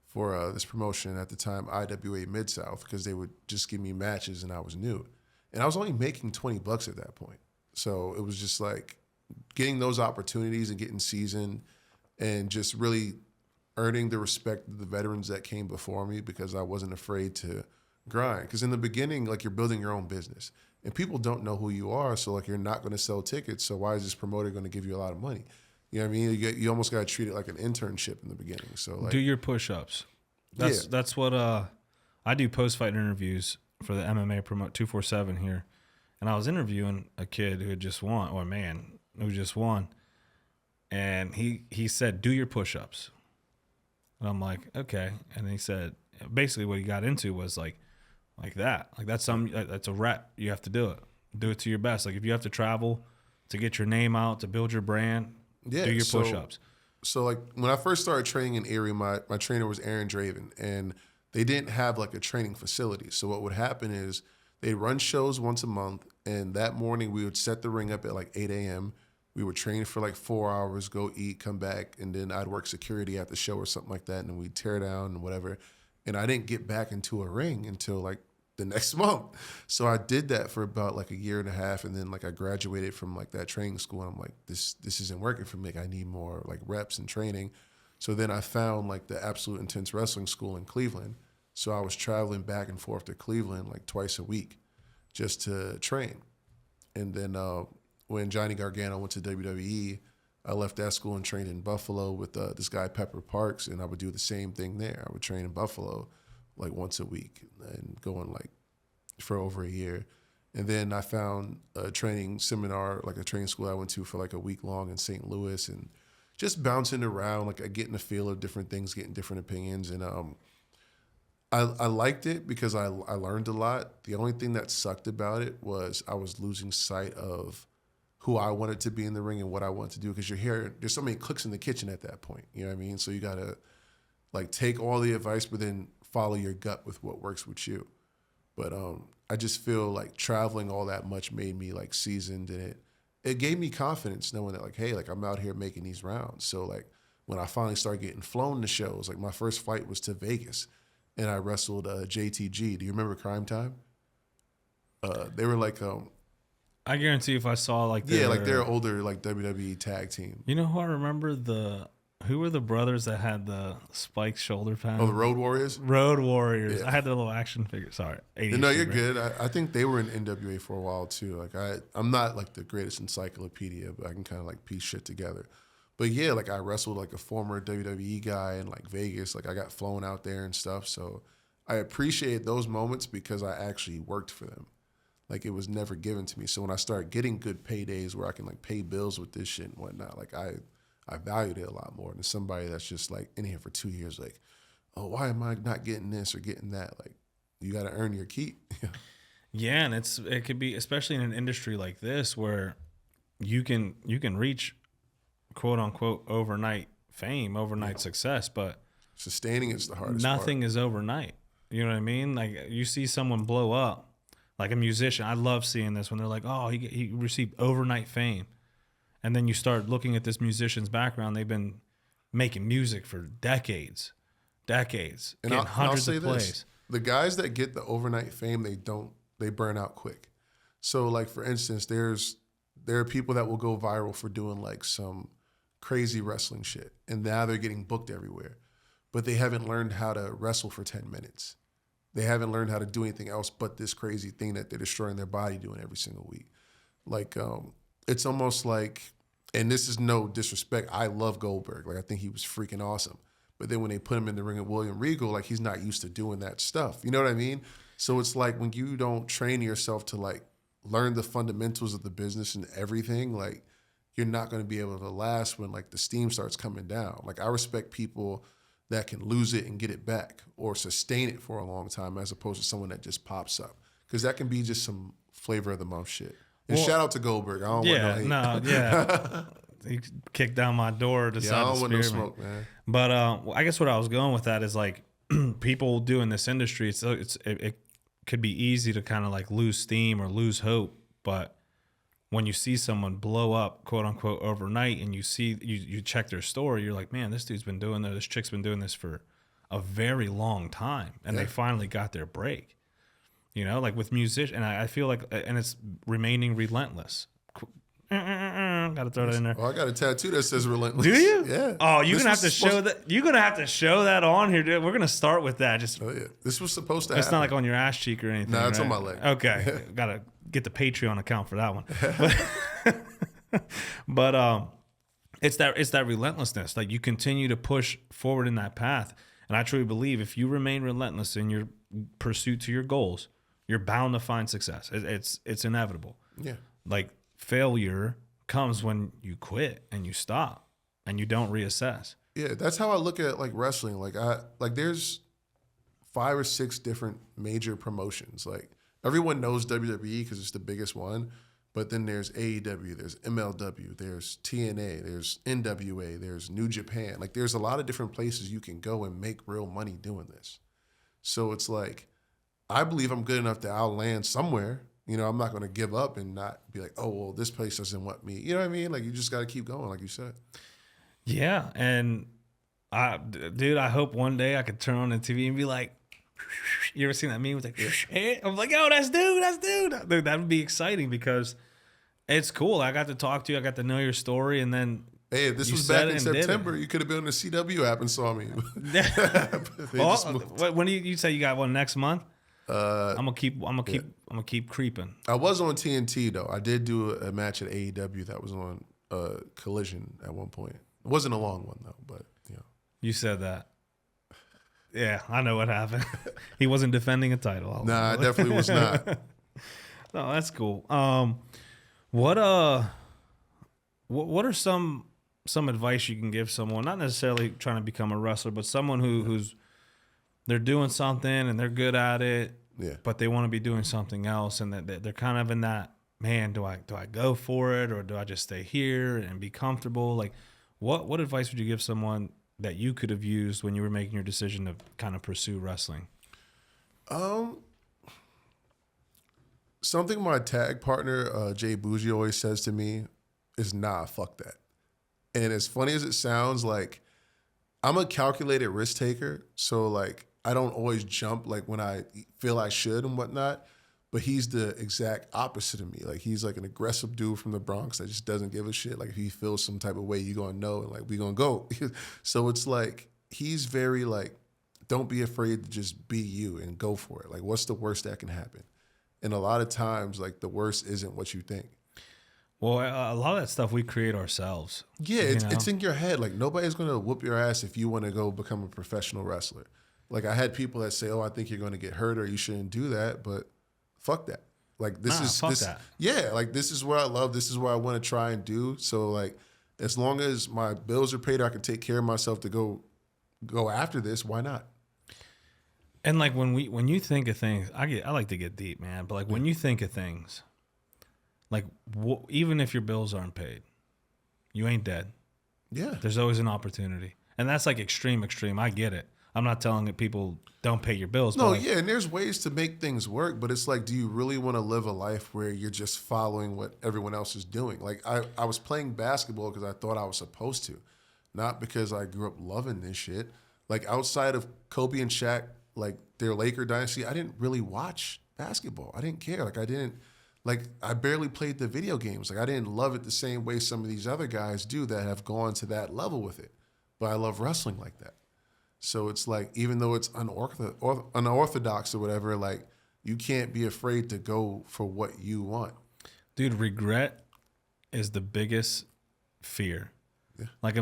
for this promotion at the time, IWA Mid-South, because they would just give me matches and I was new. And I was only making $20 at that point. So it was just like getting those opportunities and getting seasoned and just really earning the respect of the veterans that came before me, because I wasn't afraid to grind. Because in the beginning, like, you're building your own business and people don't know who you are. So like, you're not going to sell tickets. So why is this promoter going to give you a lot of money? You know what I mean? You almost got to treat it like an internship in the beginning. So like, do your push-ups. That's what I do post-fight interviews for the MMA Promote 247 here. And I was interviewing a kid who had just won, or a man who just won. And he said, do your push-ups. And I'm like, okay. And he said, basically what he got into was like that. Like that's a rep. You have to do it. Do it to your best. Like if you have to travel to get your name out, to build your brand, do your push-ups. So like when I first started training in Erie, my trainer was Aaron Draven, and they didn't have like a training facility. So what would happen is they'd run shows once a month, and that morning we would set the ring up at like 8 a.m. We would train for like 4 hours, go eat, come back, and then I'd work security at the show or something like that, and then we'd tear down and whatever. And I didn't get back into a ring until like the next month. So I did that for about like a year and a half, and then like I graduated from like that training school, and I'm like, this isn't working for me. Like, I need more like reps and training. So then I found like the Absolute Intense Wrestling School in Cleveland. So I was traveling back and forth to Cleveland like twice a week just to train. And then when Johnny Gargano went to WWE, I left that school and trained in Buffalo with this guy, Pepper Parks, and I would do the same thing there. I would train in Buffalo like once a week and going like for over a year. And then I found a training seminar, like a training school I went to for like a week long in St. Louis, and just bouncing around, like getting a feel of different things, getting different opinions. And I liked it because I learned a lot. The only thing that sucked about it was I was losing sight of who I wanted to be in the ring and what I wanted to do, because there's so many cooks in the kitchen at that point. You know what I mean? So you got to like take all the advice, but then follow your gut with what works with you. But I just feel like traveling all that much made me like seasoned, and it gave me confidence knowing that like, hey, like I'm out here making these rounds. So like when I finally started getting flown to shows, like my first flight was to Vegas, and I wrestled JTG. Do you remember Crime Time? They were like, I guarantee if I saw like they're older like WWE tag team. You know who I remember? Who were the brothers that had the spiked shoulder pads? Oh, the Road Warriors? Road Warriors. Yeah. I had the little action figure. Sorry. No, you're good. I think they were in NWA for a while too. Like I'm not like the greatest encyclopedia, but I can kind of like piece shit together. But yeah, like I wrestled like a former WWE guy in like Vegas. Like I got flown out there and stuff. So I appreciate those moments because I actually worked for them. Like it was never given to me. So when I started getting good paydays where I can like pay bills with this shit and whatnot, like I valued it a lot more than somebody that's just like in here for 2 years, like, oh, why am I not getting this or getting that? Like you got to earn your keep. Yeah, and it could be, especially in an industry like this where you can reach quote unquote overnight fame, overnight success, but sustaining is the hardest nothing part. is overnight. You know what I mean? Like you see someone blow up, like a musician. I love seeing this when they're like, oh, he received overnight fame. And then you start looking at this musician's background. They've been making music for decades, and getting hundreds of plays. This. The guys that get the overnight fame, they burn out quick. So like, for instance, there are people that will go viral for doing like some crazy wrestling shit. And now they're getting booked everywhere. But they haven't learned how to wrestle for 10 minutes. They haven't learned how to do anything else but this crazy thing that they're destroying their body doing every single week. Like, it's almost like, and this is no disrespect, I love Goldberg. Like, I think he was freaking awesome. But then when they put him in the ring of William Regal, like, he's not used to doing that stuff. You know what I mean? So it's like when you don't train yourself to, like, learn the fundamentals of the business and everything, like, you're not going to be able to last when, like, the steam starts coming down. Like, I respect people that can lose it and get it back or sustain it for a long time as opposed to someone that just pops up. Because that can be just some flavor of the month shit. And shout out to Goldberg. I don't want no hate. Yeah. He kicked down my door to I don't want no smoke, man. But I guess what I was going with that is like people doing this industry, it could be easy to kind of like lose steam or lose hope. But when you see someone blow up, quote unquote, overnight, and you see you check their story, you're like, man, this dude's been doing this, this chick's been doing this for a very long time, and they finally got their break. You know, like with musicians, and I feel like, and it's remaining relentless. Gotta throw that in there. Oh, I got a tattoo that says relentless. Do you? Yeah. Oh, you're gonna have to show that. You're gonna have to show that on here, dude. We're gonna start with that. Just. Oh yeah. This was supposed to happen. It's not like on your ass cheek or anything. No, it's right? on my leg. Okay, gotta get the Patreon account for that one. But it's that relentlessness. Like you continue to push forward in that path, and I truly believe if you remain relentless in your pursuit to your goals, you're bound to find success. It's inevitable. Yeah. Like failure comes when you quit and you stop and you don't reassess. Yeah, that's how I look at like wrestling. Like there's 5 or 6 different major promotions. Like everyone knows WWE because it's the biggest one, but then there's AEW, there's MLW, there's TNA, there's NWA, there's New Japan. Like there's a lot of different places you can go and make real money doing this. So it's like, I believe I'm good enough that I'll land somewhere. You know, I'm not going to give up and not be like, oh, well, this place doesn't want me. You know what I mean? Like, you just got to keep going, like you said. Yeah. And, dude, I hope one day I could turn on the TV and be like, you ever seen that meme? It's like, I'm like, oh, that's dude. Dude, that would be exciting because it's cool. I got to talk to you. I got to know your story. And then, hey, if this was back in September, you could have been on the CW app and saw me. Well, when you say you got one next month? I'm gonna keep creeping. I was on TNT though. I did do a match at AEW that was on Collision at one point. It wasn't a long one though, but yeah. You said that. Yeah, I know what happened. He wasn't defending a title. Nah, I definitely was not. No, that's cool. What are some advice you can give someone? Not necessarily trying to become a wrestler, but someone who's they're doing something and they're good at it, but they want to be doing something else, and they're kind of in that, man, do I go for it or do I just stay here and be comfortable? Like, what advice would you give someone that you could have used when you were making your decision to kind of pursue wrestling? Something my tag partner Jay Bougie always says to me is, nah, fuck that. And as funny as it sounds, like I'm a calculated risk taker, so like I don't always jump like when I feel I should and whatnot, but he's the exact opposite of me. Like he's like an aggressive dude from the Bronx that just doesn't give a shit. Like if he feels some type of way, you gonna know and like we gonna go. So it's like he's very like, don't be afraid to just be you and go for it. Like what's the worst that can happen? And a lot of times like the worst isn't what you think. Well, a lot of that stuff we create ourselves. Yeah, it's in your head. Like nobody's gonna whoop your ass if you want to go become a professional wrestler. Like I had people that say, "Oh, I think you're going to get hurt, or you shouldn't do that," but fuck that. Like fuck that. Yeah, like this is what I love. This is what I want to try and do. So like, as long as my bills are paid, I can take care of myself to go after this. Why not? And like when you think of things, I like to get deep, man. But like when you think of things, like even if your bills aren't paid, you ain't dead. Yeah, There's always an opportunity, and that's like extreme. I get it. I'm not telling people don't pay your bills. no, but like, yeah, and there's ways to make things work, but it's like, do you really want to live a life where you're just following what everyone else is doing? Like I was playing basketball because I thought I was supposed to, not because I grew up loving this shit. Like outside of Kobe and Shaq, like their Laker dynasty, I didn't really watch basketball. I didn't care. I barely played the video games. Like I didn't love it the same way some of these other guys do that have gone to that level with it. But I love wrestling like that. So it's like, even though it's unorthodox or whatever, like you can't be afraid to go for what you want. dude, regret is the biggest fear. Yeah. Like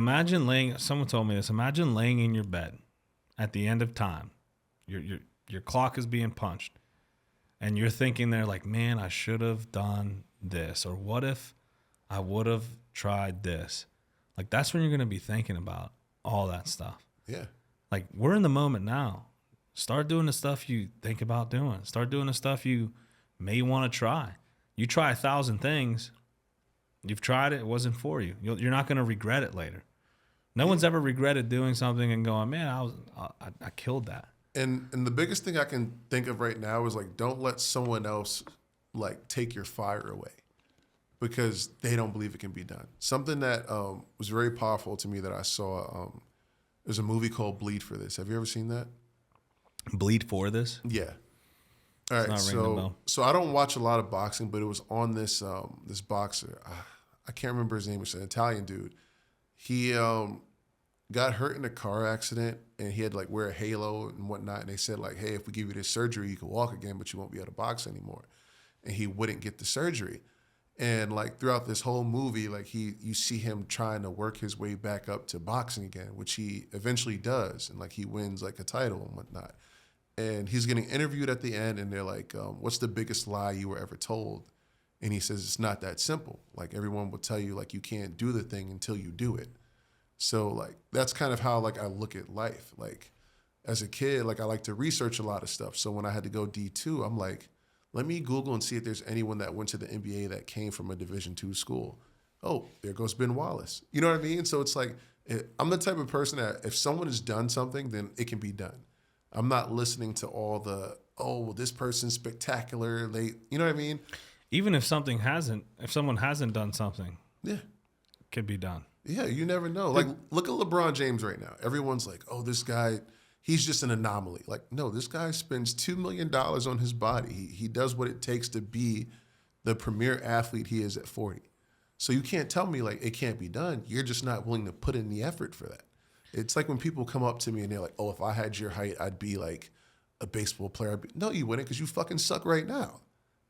someone told me this, imagine laying in your bed at the end of time. Your clock is being punched and you're thinking there like, man, I should have done this, or what if I would have tried this? Like that's when you're going to be thinking about all that stuff. Yeah. Like we're in the moment now. Start doing the stuff you think about doing. Start doing the stuff you may want to try. You try 1,000 things. You've tried it. It wasn't for you. You're not going to regret it later. No one's ever regretted doing something and going, man, I killed that. And the biggest thing I can think of right now is like, don't let someone else like take your fire away because they don't believe it can be done. Something that was very powerful to me that I saw, there's a movie called Bleed for This. Have you ever seen that? Bleed for this? Yeah. All right. not ringing a bell. So I don't watch a lot of boxing, but it was on this this boxer. I can't remember his name. It's an Italian dude. He got hurt in a car accident, and he had to like wear a halo and whatnot. And they said like, hey, if we give you this surgery, you can walk again, but you won't be able to box anymore. And he wouldn't get the surgery. And like throughout this whole movie, like you see him trying to work his way back up to boxing again, which he eventually does, and like he wins like a title and whatnot. And he's getting interviewed at the end, and they're like, "What's the biggest lie you were ever told?" And he says, "It's not that simple. Like everyone will tell you like you can't do the thing until you do it." So like that's kind of how like I look at life. Like as a kid, like I like to research a lot of stuff. So when I had to go D2, I'm like, let me Google and see if there's anyone that went to the NBA that came from a Division II school. Oh, there goes Ben Wallace. You know what I mean? So it's like, I'm the type of person that if someone has done something, then it can be done. I'm not listening to all the, oh, well, this person's spectacular. You know what I mean? Even if someone hasn't done something, Yeah. it could be done. Yeah, you never know. Like, look at LeBron James right now. Everyone's like, oh, this guy, he's just an anomaly. Like, no, this guy spends $2 million on his body. He does what it takes to be the premier athlete he is at 40. So you can't tell me, like, it can't be done. You're just not willing to put in the effort for that. It's like when people come up to me and they're like, oh, if I had your height, I'd be like a baseball player. No, you wouldn't, because you fucking suck right now.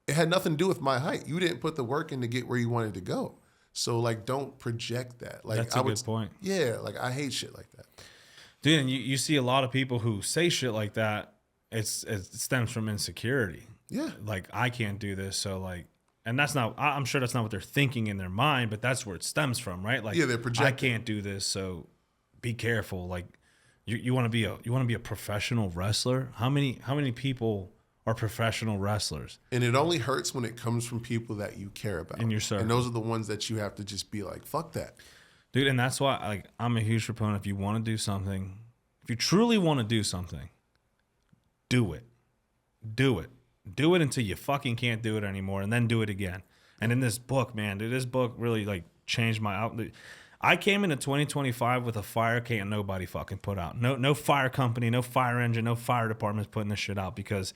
It had nothing to do with my height. You didn't put the work in to get where you wanted to go. So, like, don't project that. Like, That's a good point. Yeah, like, I hate shit like that. Dude, and you see a lot of people who say shit like that, it stems from insecurity. Yeah. Like, I can't do this, so, like, and that's not, I'm sure that's not what they're thinking in their mind, but that's where it stems from, right? Like, Yeah, they're projecting. I can't do this, so be careful. Like, you want to be a professional wrestler? How many people are professional wrestlers? And it only hurts when it comes from people that you care about. In your circle. And those are the ones that you have to just be like, fuck that. Dude, and that's why, like, I'm a huge proponent. If you want to do something, if you truly want to do something, do it. Do it. Do it until you fucking can't do it anymore, and then do it again. And in this book, man, dude, this book really, like, changed my outlook. I came into 2025 with a fire can nobody fucking put out. No fire company, no fire engine, no fire department's putting this shit out, because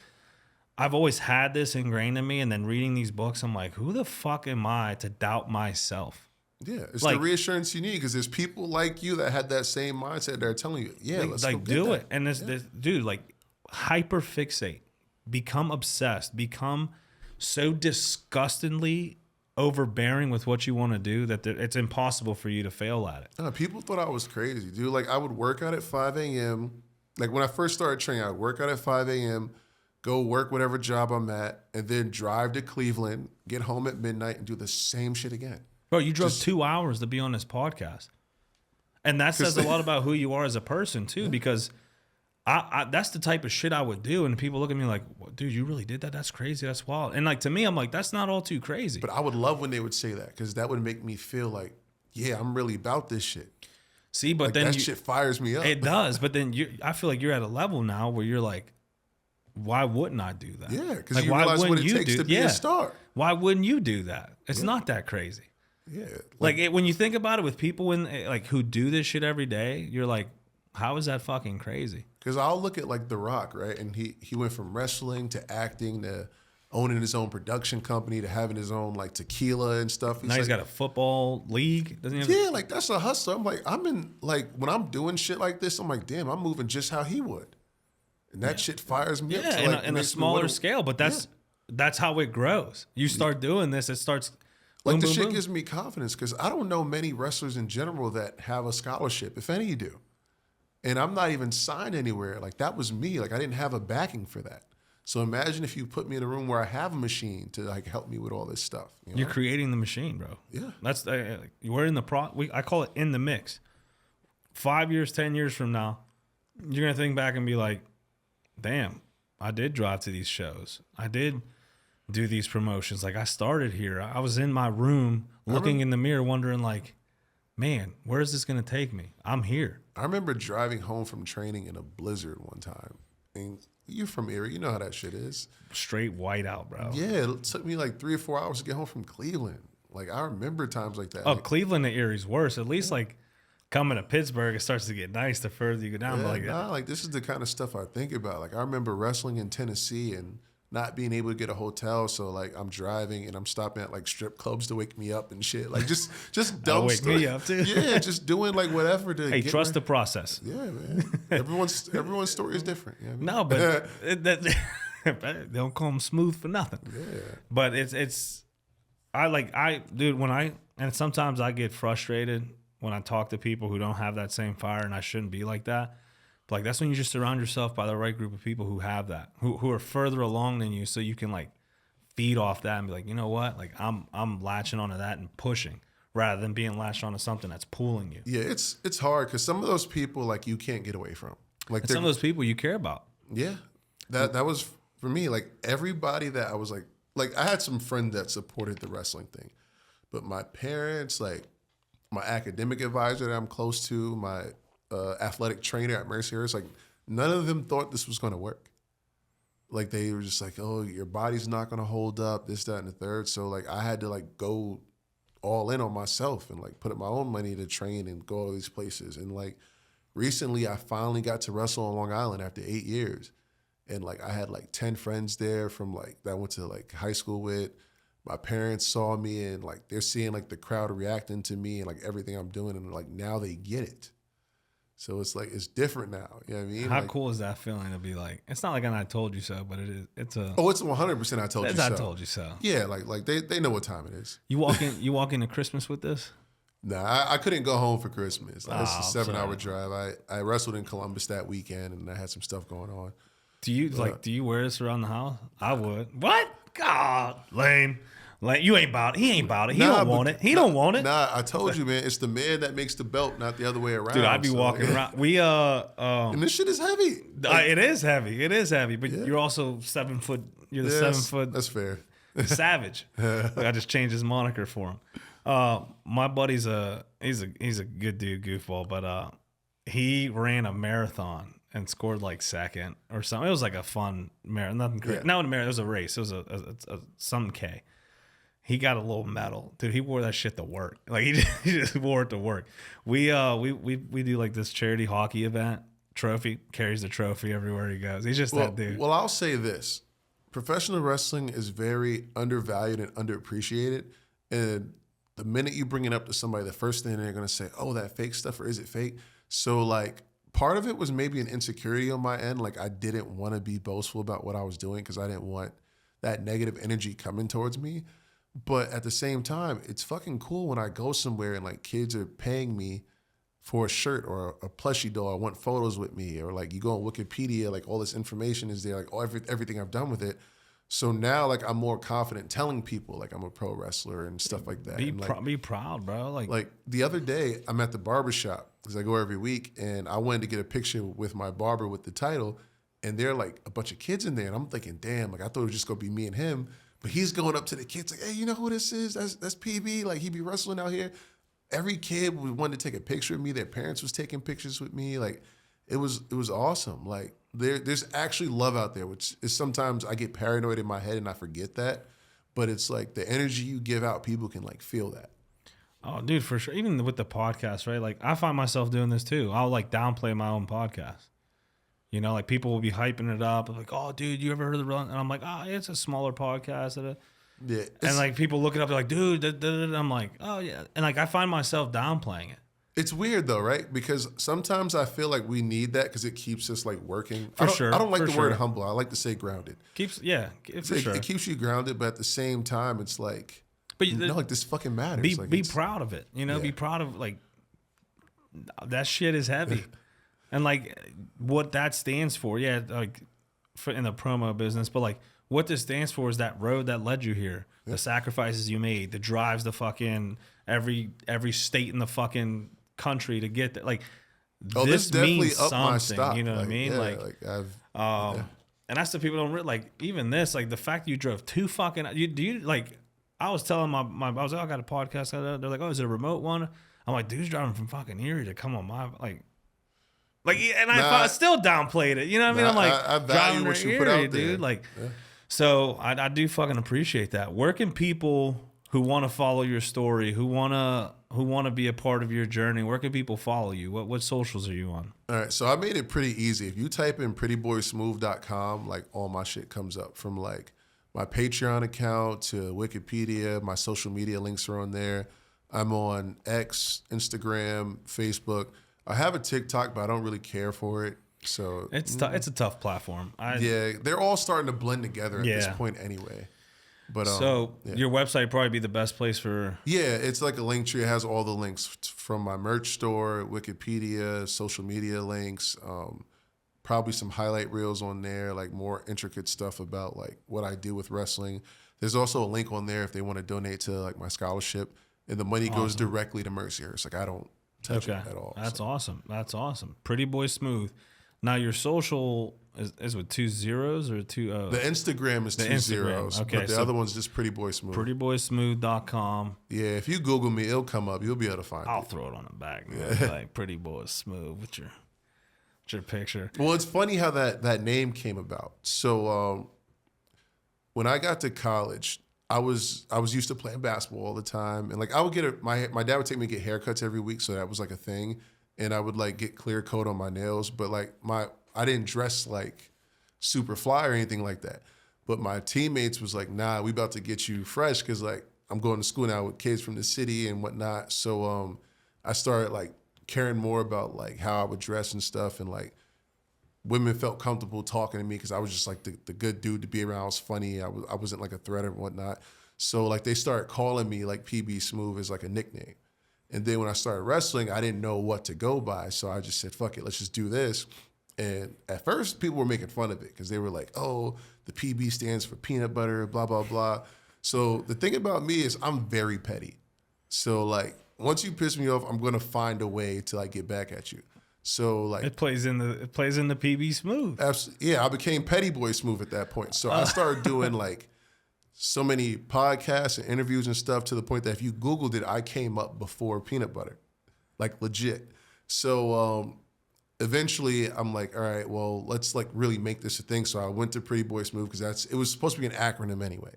I've always had this ingrained in me, and then reading these books, I'm like, who the fuck am I to doubt myself? Yeah, it's like, the reassurance you need, because there's people like you that had that same mindset that are telling you, yeah, let's like go get do that. it. And this dude, like, hyper fixate, become obsessed, become so disgustingly overbearing with what you want to do that it's impossible for you to fail at it. People thought I was crazy, dude. Like, I would work out at 5 a.m., Like when I first started training, I'd work out at 5 a.m., go work whatever job I'm at, and then drive to Cleveland, get home at midnight, and do the same shit again. Bro, you drove 2 hours to be on this podcast. And that says a lot about who you are as a person, too, because I that's the type of shit I would do. And people look at me like, dude, you really did that? That's crazy. That's wild. And like, to me, I'm like, that's not all too crazy. But I would love when they would say that, because that would make me feel like, yeah, I'm really about this shit. See, but like then that shit fires me up. It does. But then I feel like you're at a level now where you're like, why wouldn't I do that? Yeah, because like, you realize what it takes to be a star. Why wouldn't you do that? It's not that crazy. Yeah. When you think about it with people who do this shit every day, you're like, how is that fucking crazy? Because I'll look at like The Rock, right? And he went from wrestling to acting to owning his own production company to having his own like tequila and stuff. Now he's got a football league, doesn't he? Yeah, like that's a hustle. I'm like, when I'm doing shit like this, I'm like, damn, I'm moving just how he would. And that shit fires me up. Yeah, So like, in a smaller scale, but that's how it grows. You start doing this, it starts. Like boom, the boom, shit boom. gives me confidence because I don't know many wrestlers in general that have a scholarship, if any do. And I'm not even signed anywhere. Like that was me. Like I didn't have a backing for that. So imagine if you put me in a room where I have a machine to like help me with all this stuff. You know? You're creating the machine, bro. Yeah. That's we're in the I call it in the mix. 5 years, 10 years from now, you're gonna think back and be like, damn, I did drive to these shows. I did do these promotions. Like I started here. I was in my room looking in the mirror wondering like, man, where is this going to take me? I'm here. I remember driving home from training in a blizzard one time. And you're from Erie. You know how that shit is. Straight white out, bro. Yeah, it took me like 3 or 4 hours to get home from Cleveland. Like I remember times like that. Oh, like, Cleveland to Erie's worse. At least like coming to Pittsburgh, it starts to get nice the further you go down. Yeah, like this is the kind of stuff I think about. Like I remember wrestling in Tennessee and not being able to get a hotel, so like I'm driving and I'm stopping at like strip clubs to wake me up and shit. Like just dumb wake stuff. me up too. Yeah, just doing like whatever to. Hey, get trust the process. Yeah, man. Everyone's story is different. You know what I No, mean? but they don't call them smooth for nothing. Yeah. But and sometimes I get frustrated when I talk to people who don't have that same fire, and I shouldn't be like that. But like that's when you just surround yourself by the right group of people who have that, who are further along than you, so you can like feed off that and be like, you know what, like I'm latching onto that and pushing rather than being latched onto something that's pulling you. Yeah, it's hard because some of those people like you can't get away from. Like And some of those people you care about. Yeah, that was for me. Like everybody that I was like I had some friends that supported the wrestling thing, but my parents, like my academic advisor that I'm close to, my athletic trainer at Mercyhurst, like none of them thought this was going to work. Like they were just like, oh, your body's not going to hold up, this, that, and the third. So like I had to like go all in on myself and like put up my own money to train and go all these places. And like recently I finally got to wrestle on Long Island after 8 years. And like I had like 10 friends there from like that I went to like high school with. My parents saw me and like they're seeing like the crowd reacting to me and like everything I'm doing, and like now they get it. So it's like it's different now. You know what I mean? How like, cool is that feeling to be like, it's not like I told you so, but it is. It's a. Oh, it's 100% I told you so. I told you so. Yeah, like they know what time it is. You walk into Christmas with this? Nah, I couldn't go home for Christmas. Like, it's a 7-hour sorry. drive. I wrestled in Columbus that weekend, and I had some stuff going on. Do you wear this around the house? I would. What? God, lame. Like you ain't about it. He ain't about it. He don't want it. He don't want it. Nah, I told you, man. It's the man that makes the belt, not the other way around. Dude, I'd be walking around. And this shit is heavy. It is heavy. It is heavy. But you're also 7 foot. You're the 7 foot. That's fair. Savage. Like, I just changed his moniker for him. My buddy's he's a good dude, goofball, but he ran a marathon and scored like second or something. It was like a fun marathon, nothing crazy. Yeah. Not a marathon. It was a race. It was a some K. He got a little medal, dude. He wore that shit to work. Like he just wore it to work. We do like this charity hockey event. Trophy, carries the trophy everywhere he goes. He's just that dude. Well, I'll say this: professional wrestling is very undervalued and underappreciated. And the minute you bring it up to somebody, the first thing they're gonna say, "Oh, that fake stuff," or "Is it fake?" So like, part of it was maybe an insecurity on my end. Like I didn't want to be boastful about what I was doing because I didn't want that negative energy coming towards me. But at the same time, it's fucking cool when I go somewhere and like kids are paying me for a shirt or a plushie doll, I want photos with me, or like you go on Wikipedia, like all this information is there, like everything I've done with it. So now, like, I'm more confident telling people, like, I'm a pro wrestler and stuff like that. Be proud, bro. Like the other day, I'm at the barbershop because I go every week, and I wanted to get a picture with my barber with the title, and there are like a bunch of kids in there, and I'm thinking, damn, like I thought it was just gonna be me and him, but he's going up to the kids like, hey, you know who this is? That's PB. Like he be wrestling out here. Every kid wanted to take a picture of me. Their parents was taking pictures with me. Like it was awesome. Like there's actually love out there, which is sometimes I get paranoid in my head and I forget that. But it's like the energy you give out, people can like feel that. Oh, dude, for sure. Even with the podcast, right? Like I find myself doing this too. I'll like downplay my own podcast. You know, like people will be hyping it up. Like, oh, dude, you ever heard of the Run? And I'm like, oh, it's a smaller podcast. Yeah, and like people look it up, they're like, dude, I'm like, oh yeah. And like I find myself downplaying it. It's weird though, right? Because sometimes I feel like we need that because it keeps us like working. For sure. I don't like for the sure. word humble. I like to say grounded. It keeps you grounded, but at the same time, it's like, but like this fucking matters. Be proud of it. You know, be proud of like that shit is heavy, and like what that stands for. Yeah, like in the promo business, but like what this stands for is that road that led you here, the sacrifices you made, the drives, the fucking every state in the fucking country to get that. Like this means something. You know what I mean? And that's the people don't like. Even this, like the fact that you drove two fucking. Do you like? I was telling my I was like, I got a podcast. They're like, oh, is it a remote one? I'm like, dude's driving from fucking Erie to come on my like, and I still downplayed it. You know what I mean? I'm like, I value what you put out there, dude. Like, so I do fucking appreciate that. Where can people who want to follow your story, who want to be a part of your journey, where can people follow you? What socials are you on? All right, so I made it pretty easy. If you type in prettyboysmooth.com, like all my shit comes up, from like my Patreon account to Wikipedia. My social media links are on there. I'm on X, Instagram, Facebook. I have a TikTok, but I don't really care for it. So it's a tough platform. They're all starting to blend together at this point anyway. But your website would probably be the best place for. Yeah, it's like a link tree. It has all the links from my merch store, Wikipedia, social media links, probably some highlight reels on there, like more intricate stuff about like what I do with wrestling. There's also a link on there if they want to donate to like my scholarship, and the money goes directly to Mercyhurst. Like I don't touch it at all. That's awesome. That's awesome. Pretty Boy Smooth. Now your social is with 2 zeros or 2 O's? The Instagram is 2 zeros. Okay, but the other one's just Pretty Boy Smooth. Prettyboysmooth.com. Yeah, if you Google me, it'll come up. You'll be able to find it. I'll throw it on the back. Yeah. Like Pretty Boy Smooth with your picture. Well, it's funny how that name came about. So when I got to college, I was used to playing basketball all the time, and like I would get my dad would take me to get haircuts every week, so that was like a thing. And I would like get clear coat on my nails, but like I didn't dress like super fly or anything like that. But my teammates was like, nah, we about to get you fresh because like I'm going to school now with kids from the city and whatnot. So I started like caring more about like how I would dress and stuff, and like women felt comfortable talking to me because I was just like the good dude to be around. I was funny. I wasn't like a threat or whatnot. So like they started calling me like PB Smooth as like a nickname. And then when I started wrestling, I didn't know what to go by. So I just said, fuck it, let's just do this. And at first, people were making fun of it because they were like, oh, the PB stands for peanut butter, blah, blah, blah. So the thing about me is I'm very petty. So like, once you piss me off, I'm going to find a way to like get back at you. So like it plays in the PB Smooth. Absolutely. Yeah, I became Petty Boy Smooth at that point. So I started doing like so many podcasts and interviews and stuff to the point that if you Googled it, I came up before peanut butter, like legit. So eventually I'm like, all right, well, let's like really make this a thing. So I went to Pretty Boy Smooth because it was supposed to be an acronym anyway.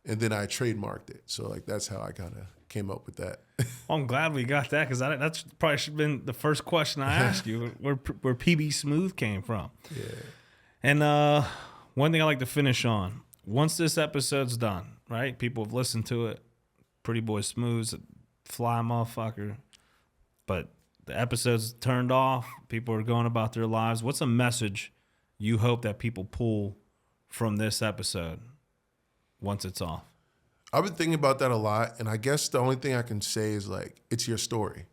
And then I trademarked it. So like that's how I kind of came up with that. Well, I'm glad we got that because that's probably should have been the first question I asked you, where PB Smooth came from. Yeah. And one thing I like to finish on. Once this episode's done, right? People have listened to it. Pretty Boy Smooth's a fly motherfucker. But the episode's turned off. People are going about their lives. What's a message you hope that people pull from this episode once it's off? I've been thinking about that a lot. And I guess the only thing I can say is like, it's your story.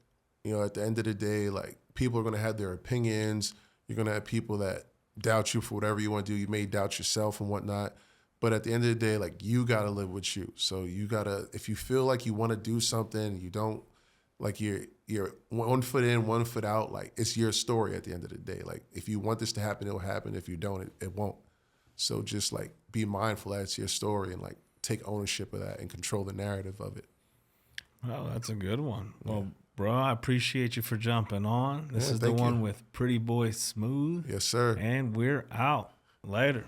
You know, at the end of the day, like, people are going to have their opinions. You're going to have people that doubt you for whatever you want to do. You may doubt yourself and whatnot. But at the end of the day, like, you got to live with you. So you got to, if you feel like you want to do something, you don't, like, you're 1 foot in, 1 foot out, like, it's your story at the end of the day. Like, if you want this to happen, it'll happen. If you don't, it won't. So just, like, be mindful that it's your story and, like, take ownership of that and control the narrative of it. Oh, that's a good one. Well, bro, I appreciate you for jumping on. This is the one with Pretty Boy Smooth. Yes, sir. And we're out. Later.